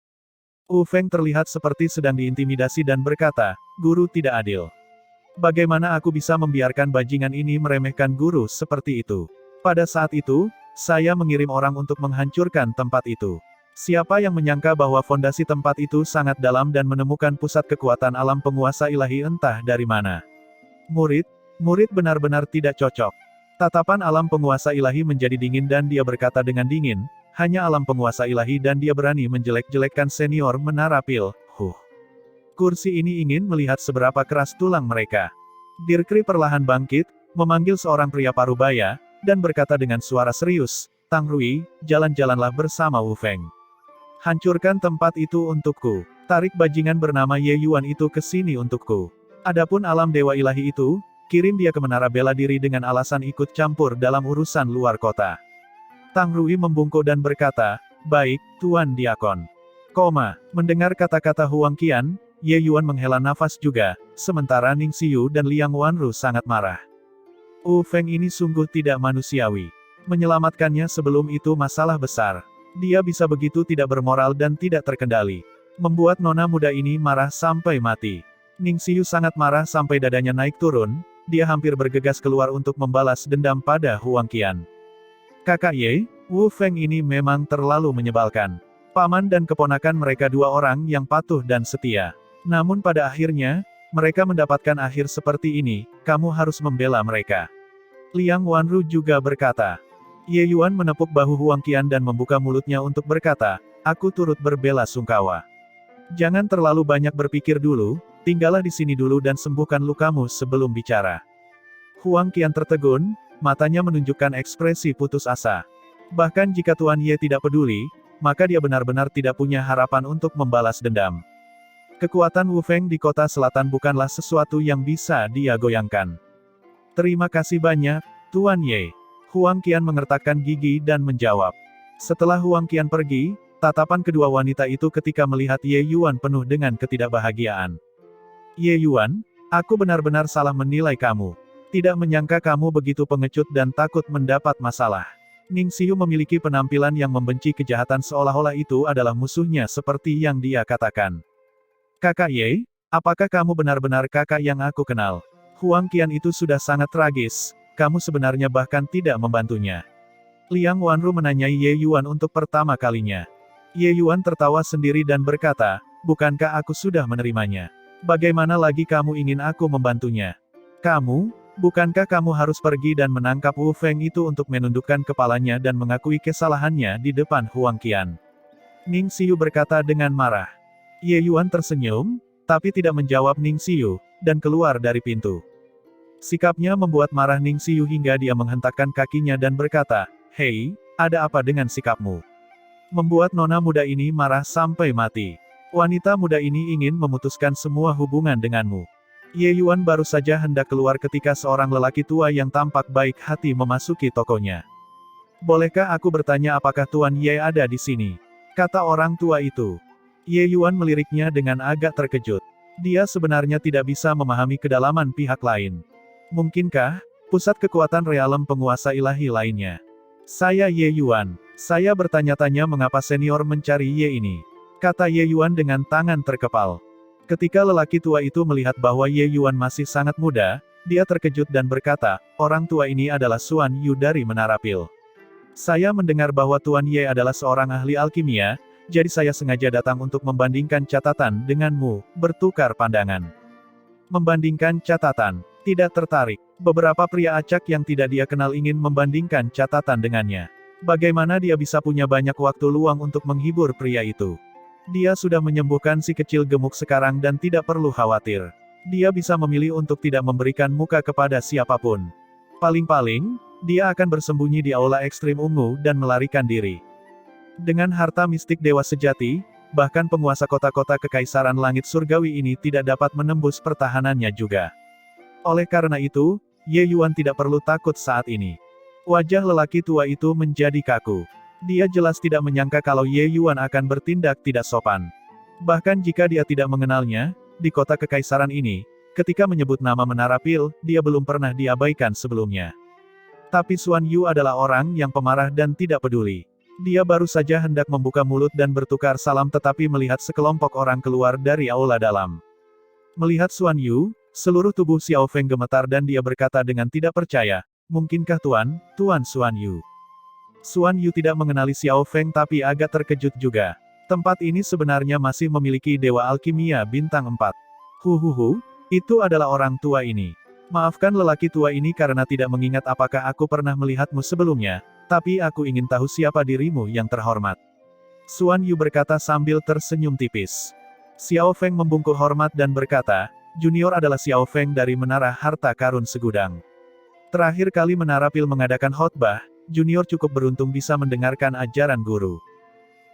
Wu Feng terlihat seperti sedang diintimidasi dan berkata, guru tidak adil. Bagaimana aku bisa membiarkan bajingan ini meremehkan guru seperti itu? Pada saat itu, saya mengirim orang untuk menghancurkan tempat itu. Siapa yang menyangka bahwa fondasi tempat itu sangat dalam dan menemukan pusat kekuatan alam penguasa ilahi entah dari mana. Murid benar-benar tidak cocok. Tatapan alam penguasa ilahi menjadi dingin dan dia berkata dengan dingin, hanya alam penguasa ilahi dan dia berani menjelek-jelekkan senior menara pil, Kursi ini ingin melihat seberapa keras tulang mereka. Dirkri perlahan bangkit, memanggil seorang pria parubaya, dan berkata dengan suara serius, Tang Rui, jalan-jalanlah bersama Wu Feng. Hancurkan tempat itu untukku. Tarik bajingan bernama Ye Yuan itu ke sini untukku. Adapun alam dewa ilahi itu, kirim dia ke menara bela diri dengan alasan ikut campur dalam urusan luar kota. Tang Rui membungkuk dan berkata, baik, Tuan Diakon. Mendengar kata-kata Huang Qian, Ye Yuan menghela nafas juga, sementara Ning Xiu dan Liang Wanru sangat marah. Wu Feng ini sungguh tidak manusiawi. Menyelamatkannya sebelum itu masalah besar. Dia bisa begitu tidak bermoral dan tidak terkendali. Membuat nona muda ini marah sampai mati. Ning Xiu sangat marah sampai dadanya naik turun, dia hampir bergegas keluar untuk membalas dendam pada Huang Qian. Kakak Ye, Wu Feng ini memang terlalu menyebalkan. Paman dan keponakan mereka dua orang yang patuh dan setia. Namun pada akhirnya, mereka mendapatkan akhir seperti ini, kamu harus membela mereka. Liang Wanru juga berkata. Ye Yuan menepuk bahu Huang Qian dan membuka mulutnya untuk berkata, aku turut berbela sungkawa. Jangan terlalu banyak berpikir dulu, tinggallah di sini dulu dan sembuhkan lukamu sebelum bicara. Huang Qian tertegun, matanya menunjukkan ekspresi putus asa. Bahkan jika Tuan Ye tidak peduli, maka dia benar-benar tidak punya harapan untuk membalas dendam. Kekuatan Wu Feng di kota selatan bukanlah sesuatu yang bisa dia goyangkan. Terima kasih banyak, Tuan Ye. Huang Qian mengertakkan gigi dan menjawab. Setelah Huang Qian pergi, tatapan kedua wanita itu ketika melihat Ye Yuan penuh dengan ketidakbahagiaan. Ye Yuan, aku benar-benar salah menilai kamu. Tidak menyangka kamu begitu pengecut dan takut mendapat masalah. Ning Xiu memiliki penampilan yang membenci kejahatan seolah-olah itu adalah musuhnya seperti yang dia katakan. Kakak Ye, apakah kamu benar-benar kakak yang aku kenal? Huang Qian itu sudah sangat tragis, kamu sebenarnya bahkan tidak membantunya. Liang Wanru menanyai Ye Yuan untuk pertama kalinya. Ye Yuan tertawa sendiri dan berkata, bukankah aku sudah menerimanya? Bagaimana lagi kamu ingin aku membantunya? Bukankah kamu harus pergi dan menangkap Wu Feng itu untuk menundukkan kepalanya dan mengakui kesalahannya di depan Huang Qian? Ning Xiu berkata dengan marah. Ye Yuan tersenyum, tapi tidak menjawab Ning Xiu, dan keluar dari pintu. Sikapnya membuat marah Ning Xiu hingga dia menghentakkan kakinya dan berkata, "Hei, ada apa dengan sikapmu?" Membuat nona muda ini marah sampai mati. Wanita muda ini ingin memutuskan semua hubungan denganmu. Ye Yuan baru saja hendak keluar ketika seorang lelaki tua yang tampak baik hati memasuki tokonya. "Bolehkah aku bertanya apakah Tuan Ye ada di sini?" kata orang tua itu. Ye Yuan meliriknya dengan agak terkejut. Dia sebenarnya tidak bisa memahami kedalaman pihak lain. Mungkinkah pusat kekuatan realem penguasa ilahi lainnya? "Saya Ye Yuan. Saya bertanya-tanya mengapa senior mencari Ye ini," kata Ye Yuan dengan tangan terkepal. Ketika lelaki tua itu melihat bahwa Ye Yuan masih sangat muda, dia terkejut dan berkata, "Orang tua ini adalah Xuan Yu dari Menara Pil. Saya mendengar bahwa Tuan Ye adalah seorang ahli alkimia, jadi saya sengaja datang untuk membandingkan catatan denganmu, bertukar pandangan." Membandingkan catatan. Tidak tertarik. Beberapa pria acak yang tidak dia kenal ingin membandingkan catatan dengannya. Bagaimana dia bisa punya banyak waktu luang untuk menghibur pria itu? Dia sudah menyembuhkan si kecil gemuk sekarang dan tidak perlu khawatir. Dia bisa memilih untuk tidak memberikan muka kepada siapapun. Paling-paling, dia akan bersembunyi di aula ekstrim ungu dan melarikan diri. Dengan harta mistik dewa sejati, bahkan penguasa kota-kota kekaisaran langit surgawi ini tidak dapat menembus pertahanannya juga. Oleh karena itu, Ye Yuan tidak perlu takut saat ini. Wajah lelaki tua itu menjadi kaku. Dia jelas tidak menyangka kalau Ye Yuan akan bertindak tidak sopan. Bahkan jika dia tidak mengenalnya, di kota kekaisaran ini, ketika menyebut nama Menara Pil, dia belum pernah diabaikan sebelumnya. Tapi Xuan Yu adalah orang yang pemarah dan tidak peduli. Dia baru saja hendak membuka mulut dan bertukar salam tetapi melihat sekelompok orang keluar dari aula dalam. Melihat Xuan Yu, seluruh tubuh Xiao Feng gemetar dan dia berkata dengan tidak percaya, "Mungkinkah Tuan Xuan Yu?" Xuan Yu tidak mengenali Xiao Feng tapi agak terkejut juga. Tempat ini sebenarnya masih memiliki Dewa Alkimia Bintang 4. Huhuhu, itu adalah orang tua ini. Maafkan lelaki tua ini karena tidak mengingat apakah aku pernah melihatmu sebelumnya, tapi aku ingin tahu siapa dirimu yang terhormat. Xuan Yu berkata sambil tersenyum tipis. Xiao Feng membungkuk hormat dan berkata, "Junior adalah Xiao Feng dari Menara Harta Karun Segudang. Terakhir kali Menara Pil mengadakan khotbah, Junior cukup beruntung bisa mendengarkan ajaran guru."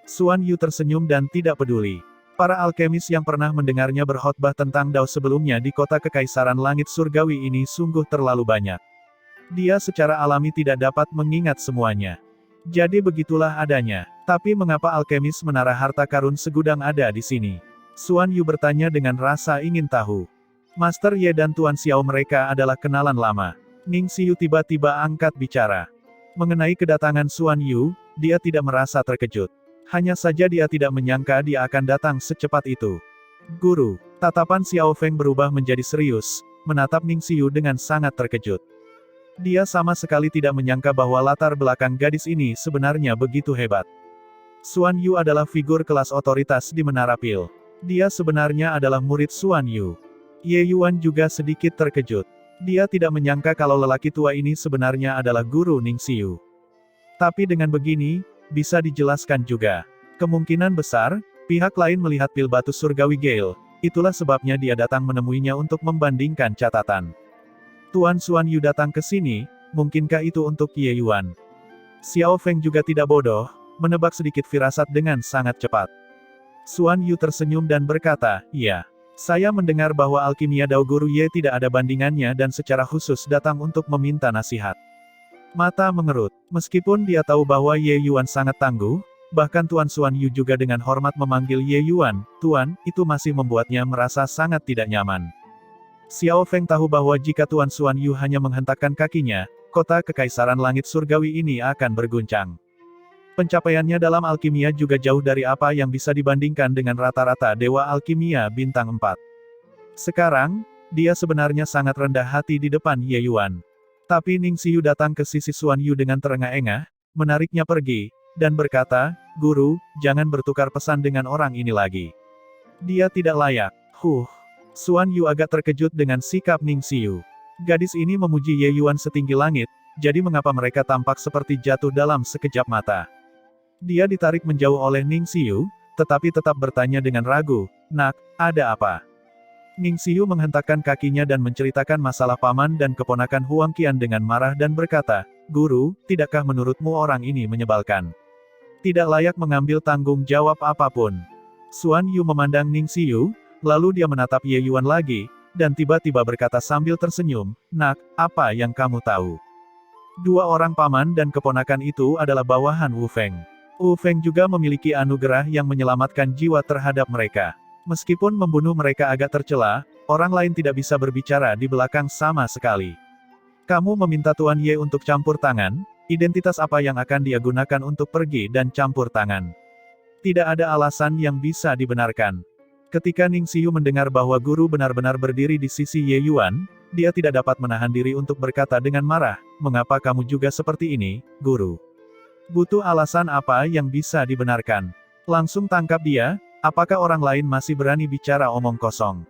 Xuan Yu tersenyum dan tidak peduli. Para alkemis yang pernah mendengarnya berkhotbah tentang Dao sebelumnya di kota kekaisaran langit surgawi ini sungguh terlalu banyak. Dia secara alami tidak dapat mengingat semuanya. Jadi begitulah adanya. Tapi mengapa alkemis Menara Harta Karun Segudang ada di sini? Xuan Yu bertanya dengan rasa ingin tahu. Master Ye dan Tuan Xiao mereka adalah kenalan lama. Ning Xiu tiba-tiba angkat bicara. Mengenai kedatangan Xuan Yu, dia tidak merasa terkejut. Hanya saja dia tidak menyangka dia akan datang secepat itu. "Guru." Tatapan Xiao Feng berubah menjadi serius, menatap Ning Xiu dengan sangat terkejut. Dia sama sekali tidak menyangka bahwa latar belakang gadis ini sebenarnya begitu hebat. Xuan Yu adalah figur kelas otoritas di Menara Pil. Dia sebenarnya adalah murid Xuan Yu. Ye Yuan juga sedikit terkejut. Dia tidak menyangka kalau lelaki tua ini sebenarnya adalah guru Ning Xiu. Tapi dengan begini, bisa dijelaskan juga. Kemungkinan besar, pihak lain melihat pil batu surgawi Gale, itulah sebabnya dia datang menemuinya untuk membandingkan catatan. Tuan Xuan Yu datang ke sini, mungkinkah itu untuk Ye Yuan? Xiao Feng juga tidak bodoh, menebak sedikit firasat dengan sangat cepat. Xuan Yu tersenyum dan berkata, "Iya. Saya mendengar bahwa alkimia Dao Guru Ye tidak ada bandingannya dan secara khusus datang untuk meminta nasihat." Mata mengerut. Meskipun dia tahu bahwa Ye Yuan sangat tangguh, bahkan Tuan Xuan Yu juga dengan hormat memanggil Ye Yuan, "Tuan," itu masih membuatnya merasa sangat tidak nyaman. Xiao Feng tahu bahwa jika Tuan Xuan Yu hanya menghentakkan kakinya, kota kekaisaran langit surgawi ini akan berguncang. Pencapaiannya dalam alkimia juga jauh dari apa yang bisa dibandingkan dengan rata-rata Dewa Alkimia Bintang 4. Sekarang, dia sebenarnya sangat rendah hati di depan Ye Yuan. Tapi Ning Xiu datang ke sisi Xuan Yu dengan terengah-engah, menariknya pergi, dan berkata, "Guru, jangan bertukar pesan dengan orang ini lagi. Dia tidak layak." Xuan Yu agak terkejut dengan sikap Ning Xiu. Gadis ini memuji Ye Yuan setinggi langit, jadi mengapa mereka tampak seperti jatuh dalam sekejap mata? Dia ditarik menjauh oleh Ning Xiu, tetapi tetap bertanya dengan ragu, "Nak, ada apa?" Ning Xiu menghentakkan kakinya dan menceritakan masalah paman dan keponakan Huang Qian dengan marah dan berkata, "Guru, tidakkah menurutmu orang ini menyebalkan? Tidak layak mengambil tanggung jawab apapun." Xuan Yu memandang Ning Xiu, lalu dia menatap Ye Yuan lagi, dan tiba-tiba berkata sambil tersenyum, "Nak, apa yang kamu tahu? Dua orang paman dan keponakan itu adalah bawahan Wu Feng. Wu Feng juga memiliki anugerah yang menyelamatkan jiwa terhadap mereka. Meskipun membunuh mereka agak tercela, orang lain tidak bisa berbicara di belakang sama sekali. Kamu meminta Tuan Ye untuk campur tangan, identitas apa yang akan dia gunakan untuk pergi dan campur tangan? Tidak ada alasan yang bisa dibenarkan." Ketika Ning Xiu mendengar bahwa guru benar-benar berdiri di sisi Ye Yuan, dia tidak dapat menahan diri untuk berkata dengan marah, "Mengapa kamu juga seperti ini, guru? Butuh alasan apa yang bisa dibenarkan? Langsung tangkap dia, apakah orang lain masih berani bicara omong kosong?"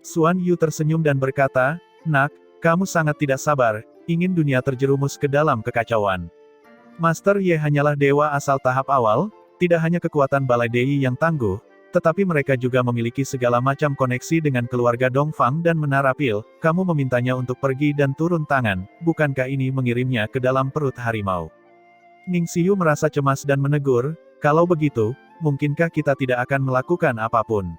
Xuan Yu tersenyum dan berkata, "Nak, kamu sangat tidak sabar, ingin dunia terjerumus ke dalam kekacauan. Master Ye hanyalah dewa asal tahap awal, tidak hanya kekuatan Balai Dei yang tangguh, tetapi mereka juga memiliki segala macam koneksi dengan keluarga Dongfang dan Menara Pil. Kamu memintanya untuk pergi dan turun tangan, bukankah ini mengirimnya ke dalam perut harimau?" Ning Xiu merasa cemas dan menegur, "Kalau begitu, mungkinkah kita tidak akan melakukan apapun?"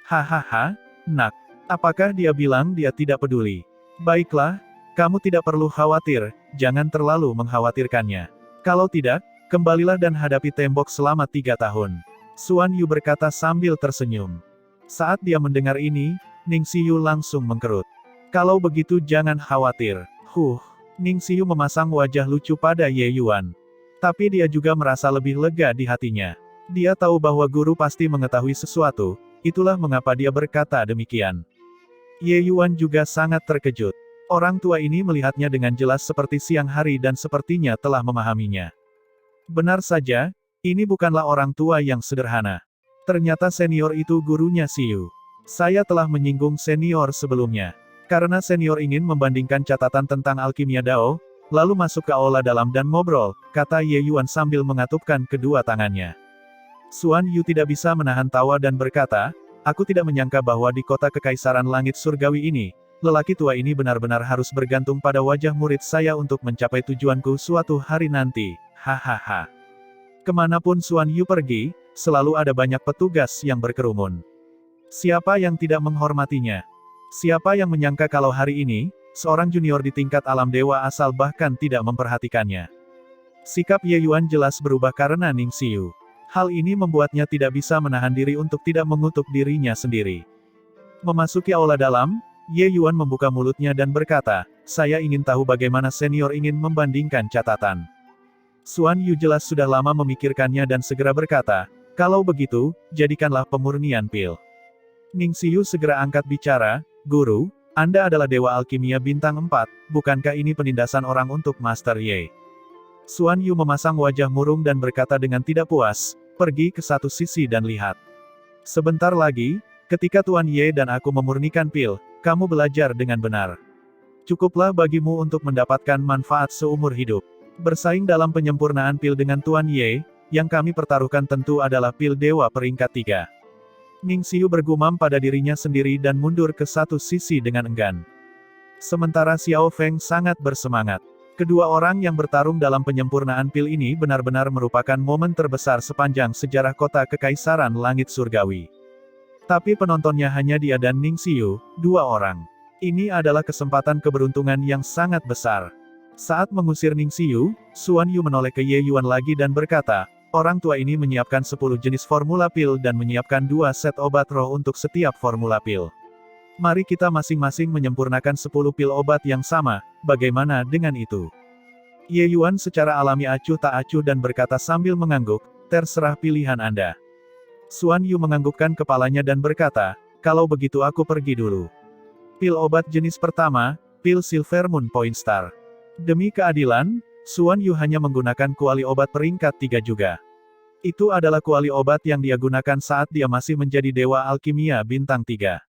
"Hahaha, Nak. Apakah dia bilang dia tidak peduli? Baiklah, kamu tidak perlu khawatir, jangan terlalu mengkhawatirkannya. Kalau tidak, kembalilah dan hadapi tembok selama 3 tahun." Xuan Yu berkata sambil tersenyum. Saat dia mendengar ini, Ning Xiu langsung mengkerut. "Kalau begitu jangan khawatir." Ning Xiu memasang wajah lucu pada Ye Yuan. Tapi dia juga merasa lebih lega di hatinya. Dia tahu bahwa guru pasti mengetahui sesuatu, itulah mengapa dia berkata demikian. Ye Yuan juga sangat terkejut. Orang tua ini melihatnya dengan jelas seperti siang hari dan sepertinya telah memahaminya. Benar saja, ini bukanlah orang tua yang sederhana. Ternyata senior itu gurunya Xiu. Saya telah menyinggung senior sebelumnya. Karena senior ingin membandingkan catatan tentang alkimia Dao, lalu masuk ke aula dalam dan ngobrol, kata Ye Yuan sambil mengatupkan kedua tangannya. Xuan Yu tidak bisa menahan tawa dan berkata, "Aku tidak menyangka bahwa di kota kekaisaran langit surgawi ini, lelaki tua ini benar-benar harus bergantung pada wajah murid saya untuk mencapai tujuanku suatu hari nanti. Hahaha." Kemanapun Xuan Yu pergi, selalu ada banyak petugas yang berkerumun. Siapa yang tidak menghormatinya? Siapa yang menyangka kalau hari ini, seorang junior di tingkat alam dewa asal bahkan tidak memperhatikannya? Sikap Ye Yuan jelas berubah karena Ning Xiu. Hal ini membuatnya tidak bisa menahan diri untuk tidak mengutuk dirinya sendiri. Memasuki aula dalam, Ye Yuan membuka mulutnya dan berkata, "Saya ingin tahu bagaimana senior ingin membandingkan catatan." Xuan Yu jelas sudah lama memikirkannya dan segera berkata, "Kalau begitu, jadikanlah pemurnian pil." Ning Xiu segera angkat bicara, "Guru, Anda adalah dewa alkimia bintang 4, bukankah ini penindasan orang untuk Master Ye?" Xuan Yu memasang wajah murung dan berkata dengan tidak puas, "Pergi ke satu sisi dan lihat. Sebentar lagi, ketika Tuan Ye dan aku memurnikan pil, kamu belajar dengan benar. Cukuplah bagimu untuk mendapatkan manfaat seumur hidup. Bersaing dalam penyempurnaan pil dengan Tuan Ye, yang kami pertaruhkan tentu adalah pil dewa peringkat 3. Ning Xiu bergumam pada dirinya sendiri dan mundur ke satu sisi dengan enggan. Sementara Xiao Feng sangat bersemangat. Kedua orang yang bertarung dalam penyempurnaan pil ini benar-benar merupakan momen terbesar sepanjang sejarah kota kekaisaran langit surgawi. Tapi penontonnya hanya dia dan Ning Xiu, 2 orang. Ini adalah kesempatan keberuntungan yang sangat besar. Saat mengusir Ning Xiu, Xuan Yu menoleh ke Ye Yuan lagi dan berkata, "Orang tua ini menyiapkan 10 jenis formula pil dan menyiapkan 2 set obat roh untuk setiap formula pil. Mari kita masing-masing menyempurnakan 10 pil obat yang sama, bagaimana dengan itu?" Ye Yuan secara alami acuh tak acuh dan berkata sambil mengangguk, "Terserah pilihan Anda." Xuan Yu menganggukkan kepalanya dan berkata, "Kalau begitu aku pergi dulu." Pil obat jenis pertama, pil Silver Moon Point Star. Demi keadilan, Xuan Yu hanya menggunakan kuali obat peringkat 3 juga. Itu adalah kuali obat yang dia gunakan saat dia masih menjadi dewa alkimia bintang 3.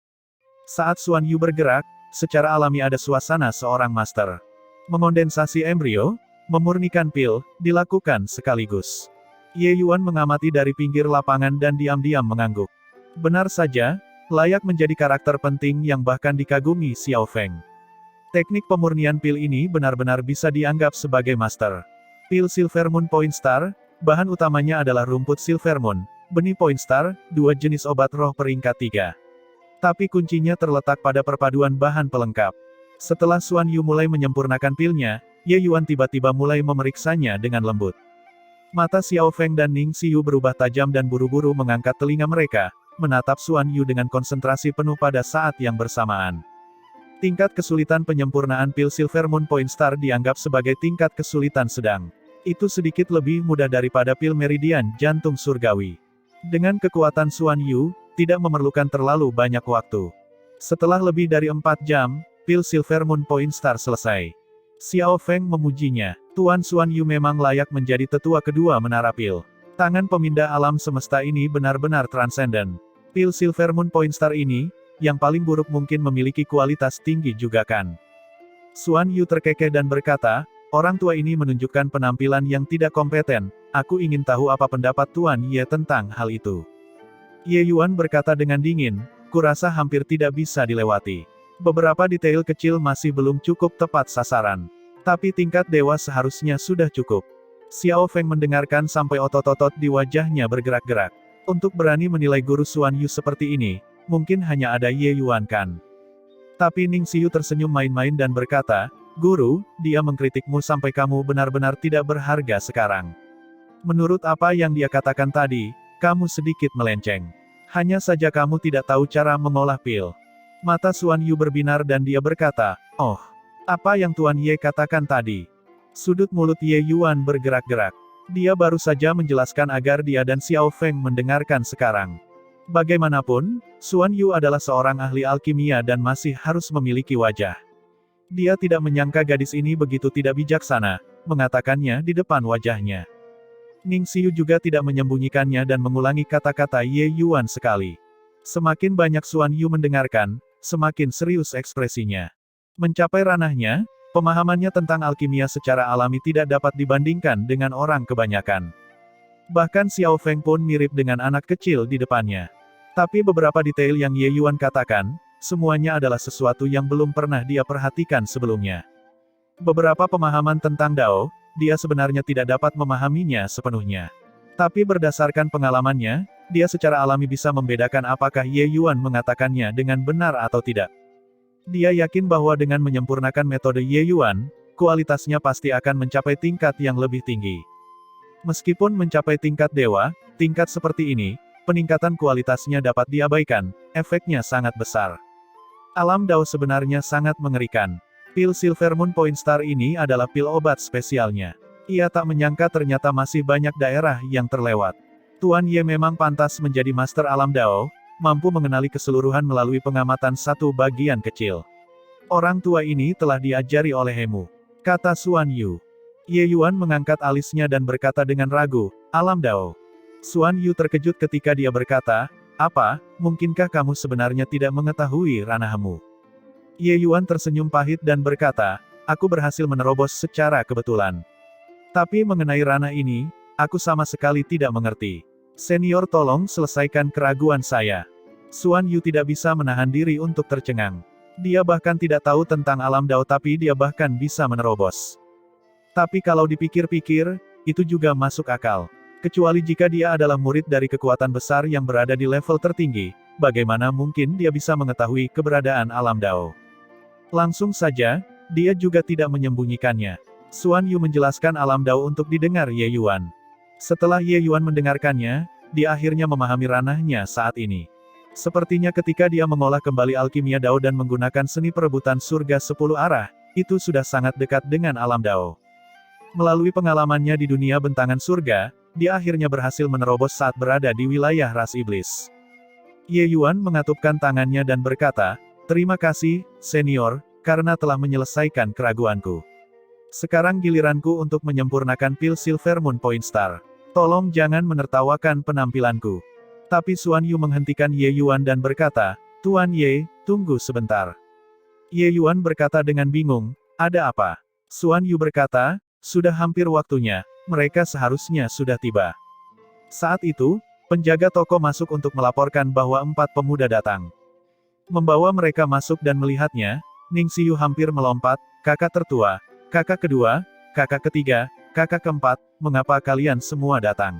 Saat Xuan Yu bergerak, secara alami ada suasana seorang master. Mengondensasi embrio, memurnikan pil, dilakukan sekaligus. Ye Yuan mengamati dari pinggir lapangan dan diam-diam mengangguk. Benar saja, layak menjadi karakter penting yang bahkan dikagumi Xiao Feng. Teknik pemurnian pil ini benar-benar bisa dianggap sebagai master. Pil Silver Moon Point Star, bahan utamanya adalah rumput Silver Moon, benih Point Star, dua jenis obat roh peringkat 3. Tapi kuncinya terletak pada perpaduan bahan pelengkap. Setelah Xuan Yu mulai menyempurnakan pilnya, Ye Yuan tiba-tiba mulai memeriksanya dengan lembut. Mata Xiao Feng dan Ning Xiu berubah tajam dan buru-buru mengangkat telinga mereka, menatap Xuan Yu dengan konsentrasi penuh pada saat yang bersamaan. Tingkat kesulitan penyempurnaan pil Silver Moon Point Star dianggap sebagai tingkat kesulitan sedang. Itu sedikit lebih mudah daripada pil Meridian Jantung Surgawi. Dengan kekuatan Xuan Yu, tidak memerlukan terlalu banyak waktu. Setelah lebih dari 4 jam, pil Silver Moon Point Star selesai. Xiao Feng memujinya. Tuan Xuan Yu memang layak menjadi tetua kedua menara pil. Tangan pemindah alam semesta ini benar-benar transenden. Pil Silver Moon Point Star ini, yang paling buruk mungkin memiliki kualitas tinggi juga kan. Xuan Yu terkekeh dan berkata, orang tua ini menunjukkan penampilan yang tidak kompeten, aku ingin tahu apa pendapat Tuan Ye tentang hal itu. Ye Yuan berkata dengan dingin, kurasa hampir tidak bisa dilewati. Beberapa detail kecil masih belum cukup tepat sasaran. Tapi tingkat dewa seharusnya sudah cukup. Xiao Feng mendengarkan sampai otot-otot di wajahnya bergerak-gerak. Untuk berani menilai guru Xuan Yu seperti ini, mungkin hanya ada Ye Yuan kan. Tapi Ning Xiu tersenyum main-main dan berkata, Guru, dia mengkritikmu sampai kamu benar-benar tidak berharga sekarang. Menurut apa yang dia katakan tadi, kamu sedikit melenceng. Hanya saja kamu tidak tahu cara mengolah pil. Mata Xuan Yu berbinar dan dia berkata, oh, apa yang Tuan Ye katakan tadi? Sudut mulut Ye Yuan bergerak-gerak. Dia baru saja menjelaskan agar dia dan Xiao Feng mendengarkan sekarang. Bagaimanapun, Xuan Yu adalah seorang ahli alkimia dan masih harus memiliki wajah. Dia tidak menyangka gadis ini begitu tidak bijaksana, mengatakannya di depan wajahnya. Ning Xiu juga tidak menyembunyikannya dan mengulangi kata-kata Ye Yuan sekali. Semakin banyak Xuan Yu mendengarkan, semakin serius ekspresinya. Mencapai ranahnya, pemahamannya tentang alkimia secara alami tidak dapat dibandingkan dengan orang kebanyakan. Bahkan Xiao Feng pun mirip dengan anak kecil di depannya. Tapi beberapa detail yang Ye Yuan katakan, semuanya adalah sesuatu yang belum pernah dia perhatikan sebelumnya. Beberapa pemahaman tentang Dao, dia sebenarnya tidak dapat memahaminya sepenuhnya. Tapi berdasarkan pengalamannya, dia secara alami bisa membedakan apakah Ye Yuan mengatakannya dengan benar atau tidak. Dia yakin bahwa dengan menyempurnakan metode Ye Yuan, kualitasnya pasti akan mencapai tingkat yang lebih tinggi. Meskipun mencapai tingkat dewa, tingkat seperti ini, peningkatan kualitasnya dapat diabaikan, efeknya sangat besar. Alam Dao sebenarnya sangat mengerikan. Pil Silver Moon Point Star ini adalah pil obat spesialnya. Ia tak menyangka ternyata masih banyak daerah yang terlewat. Tuan Ye memang pantas menjadi Master Alam Dao, mampu mengenali keseluruhan melalui pengamatan satu bagian kecil. Orang tua ini telah diajari oleh Hemu, kata Xuan Yu. Ye Yuan mengangkat alisnya dan berkata dengan ragu, Alam Dao. Xuan Yu terkejut ketika dia berkata, apa, mungkinkah kamu sebenarnya tidak mengetahui ranahmu? Ye Yuan tersenyum pahit dan berkata, aku berhasil menerobos secara kebetulan. Tapi mengenai ranah ini, aku sama sekali tidak mengerti. Senior tolong selesaikan keraguan saya. Xuan Yu tidak bisa menahan diri untuk tercengang. Dia bahkan tidak tahu tentang alam Dao tapi dia bahkan bisa menerobos. Tapi kalau dipikir-pikir, itu juga masuk akal. Kecuali jika dia adalah murid dari kekuatan besar yang berada di level tertinggi, bagaimana mungkin dia bisa mengetahui keberadaan alam Dao? Langsung saja, dia juga tidak menyembunyikannya. Xuan Yu menjelaskan alam Dao untuk didengar Ye Yuan. Setelah Ye Yuan mendengarkannya, dia akhirnya memahami ranahnya saat ini. Sepertinya ketika dia mengolah kembali alkimia Dao dan menggunakan seni perebutan surga 10 arah, itu sudah sangat dekat dengan alam Dao. Melalui pengalamannya di dunia bentangan surga, dia akhirnya berhasil menerobos saat berada di wilayah ras iblis. Ye Yuan mengatupkan tangannya dan berkata, terima kasih, senior, karena telah menyelesaikan keraguanku. Sekarang giliranku untuk menyempurnakan pil Silver Moon Point Star. Tolong jangan menertawakan penampilanku. Tapi Xuan Yu menghentikan Ye Yuan dan berkata, Tuan Ye, tunggu sebentar. Ye Yuan berkata dengan bingung, ada apa? Xuan Yu berkata, sudah hampir waktunya, mereka seharusnya sudah tiba. Saat itu, Penjaga toko masuk untuk melaporkan bahwa 4 pemuda datang. Membawa mereka masuk dan melihatnya, Ning Xiu hampir melompat, kakak tertua, kakak kedua, kakak ketiga, kakak keempat, mengapa kalian semua datang?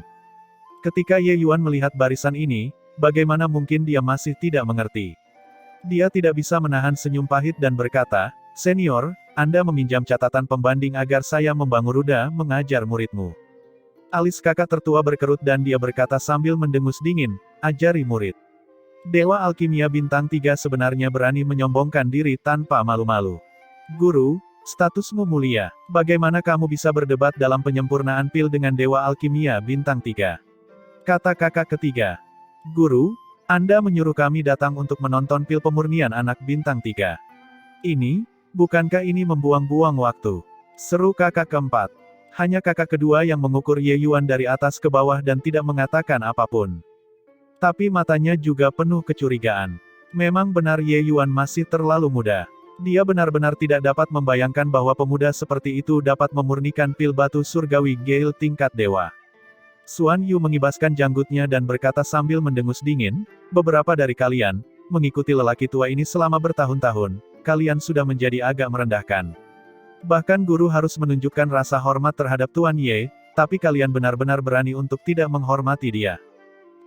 Ketika Ye Yuan melihat barisan ini, bagaimana mungkin dia masih tidak mengerti? Dia tidak bisa menahan senyum pahit dan berkata, "Senior, Anda meminjam catatan pembanding agar saya membangun ruda mengajar muridmu." Alis kakak tertua berkerut dan dia berkata sambil mendengus dingin, "Ajari murid." Dewa Alkimia Bintang 3 sebenarnya berani menyombongkan diri tanpa malu-malu. "Guru, statusmu mulia. Bagaimana kamu bisa berdebat dalam penyempurnaan pil dengan Dewa Alkimia Bintang 3? Kata kakak ketiga. "Guru, Anda menyuruh kami datang untuk menonton pil pemurnian anak Bintang 3. Bukankah ini membuang-buang waktu?" Seru kakak keempat. Hanya kakak kedua yang mengukur Ye Yuan dari atas ke bawah dan tidak mengatakan apapun. Tapi matanya juga penuh kecurigaan. Memang benar Ye Yuan masih terlalu muda. Dia benar-benar tidak dapat membayangkan bahwa pemuda seperti itu dapat memurnikan pil batu surgawi Gale tingkat dewa. Xuan Yu mengibaskan janggutnya dan berkata sambil mendengus dingin, "Beberapa dari kalian, mengikuti lelaki tua ini selama bertahun-tahun, kalian sudah menjadi agak merendahkan. Bahkan guru harus menunjukkan rasa hormat terhadap Tuan Ye, tapi kalian benar-benar berani untuk tidak menghormati dia."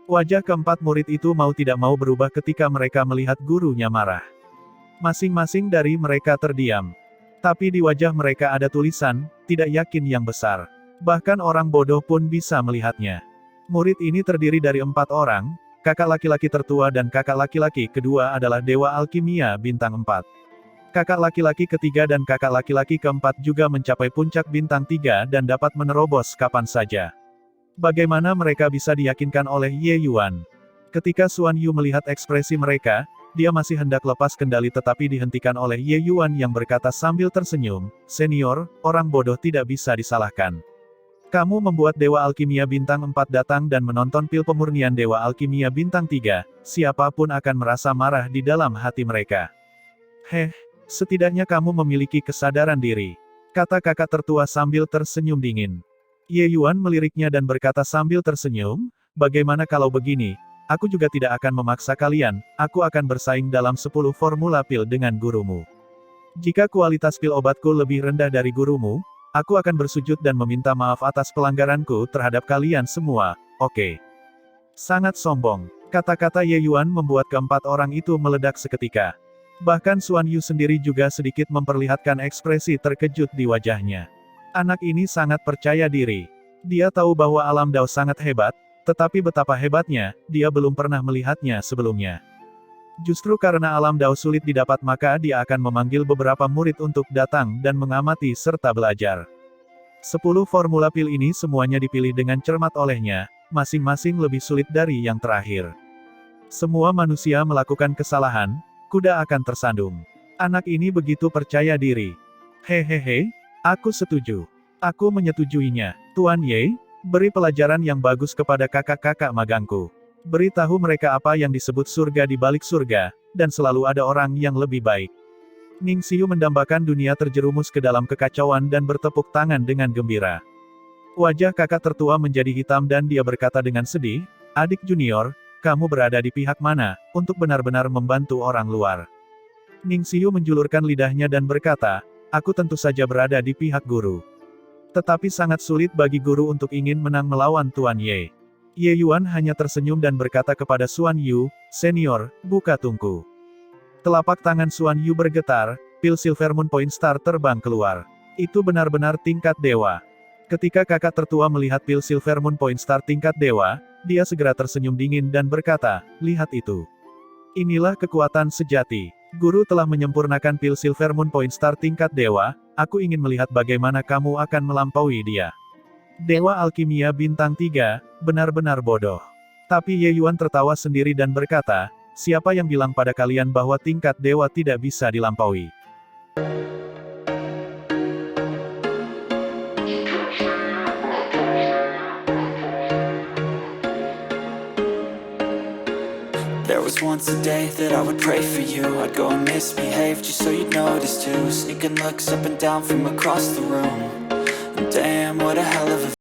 Wajah keempat murid itu mau tidak mau berubah ketika mereka melihat gurunya marah. Masing-masing dari mereka terdiam. Tapi di wajah mereka ada tulisan, "Tidak yakin" yang besar. Bahkan orang bodoh pun bisa melihatnya. Murid ini terdiri dari 4 orang, kakak laki-laki tertua dan kakak laki-laki kedua adalah Dewa Alkimia Bintang 4. Kakak laki-laki ketiga dan kakak laki-laki keempat juga mencapai puncak Bintang 3 dan dapat menerobos kapan saja. Bagaimana mereka bisa diyakinkan oleh Ye Yuan? Ketika Xuan Yu melihat ekspresi mereka, dia masih hendak lepas kendali tetapi dihentikan oleh Ye Yuan yang berkata sambil tersenyum, "Senior, orang bodoh tidak bisa disalahkan. Kamu membuat Dewa Alkimia Bintang 4 datang dan menonton pil pemurnian Dewa Alkimia Bintang 3, siapapun akan merasa marah di dalam hati mereka. Setidaknya kamu memiliki kesadaran diri," kata kakak tertua sambil tersenyum dingin. Ye Yuan meliriknya dan berkata sambil tersenyum, "Bagaimana kalau begini? Aku juga tidak akan memaksa kalian, aku akan bersaing dalam 10 formula pil dengan gurumu. Jika kualitas pil obatku lebih rendah dari gurumu, aku akan bersujud dan meminta maaf atas pelanggaranku terhadap kalian semua, oke?" Sangat sombong. Kata-kata Ye Yuan membuat keempat orang itu meledak seketika. Bahkan Xuan Yu sendiri juga sedikit memperlihatkan ekspresi terkejut di wajahnya. Anak ini sangat percaya diri. Dia tahu bahwa alam Dao sangat hebat, tetapi betapa hebatnya, dia belum pernah melihatnya sebelumnya. Justru karena alam Dao sulit didapat maka dia akan memanggil beberapa murid untuk datang dan mengamati serta belajar. 10 formula pil ini semuanya dipilih dengan cermat olehnya, masing-masing lebih sulit dari yang terakhir. Semua manusia melakukan kesalahan, kuda akan tersandung. Anak ini begitu percaya diri. Hehehe, aku setuju. Aku menyetujuinya. Tuan Ye, beri pelajaran yang bagus kepada kakak-kakak magangku. Beritahu mereka apa yang disebut surga di balik surga, dan selalu ada orang yang lebih baik. Ning Xiu mendambakan dunia terjerumus ke dalam kekacauan dan bertepuk tangan dengan gembira. Wajah kakak tertua menjadi hitam dan dia berkata dengan sedih, "Adik junior, kamu berada di pihak mana, untuk benar-benar membantu orang luar?" Ning Xiu menjulurkan lidahnya dan berkata, "Aku tentu saja berada di pihak guru. Tetapi sangat sulit bagi guru untuk ingin menang melawan Tuan Ye." Ye Yuan hanya tersenyum dan berkata kepada Xuan Yu, "Senior, buka tungku." Telapak tangan Xuan Yu bergetar, pil Silver Moon Point Star terbang keluar. Itu benar-benar tingkat dewa. Ketika kakak tertua melihat pil Silver Moon Point Star tingkat dewa, dia segera tersenyum dingin dan berkata, "Lihat itu. Inilah kekuatan sejati. Guru telah menyempurnakan pil Silver Moon Point Star tingkat dewa, aku ingin melihat bagaimana kamu akan melampaui dia." Dewa Alkimia Bintang 3, benar-benar bodoh. Tapi Ye Yuan tertawa sendiri dan berkata, "Siapa yang bilang pada kalian bahwa tingkat dewa tidak bisa dilampaui?" There was once a day that I would pray for you. I'd go and misbehave just so you'd notice too. Sneaking looks up and down from across the room. And damn, what a hell of a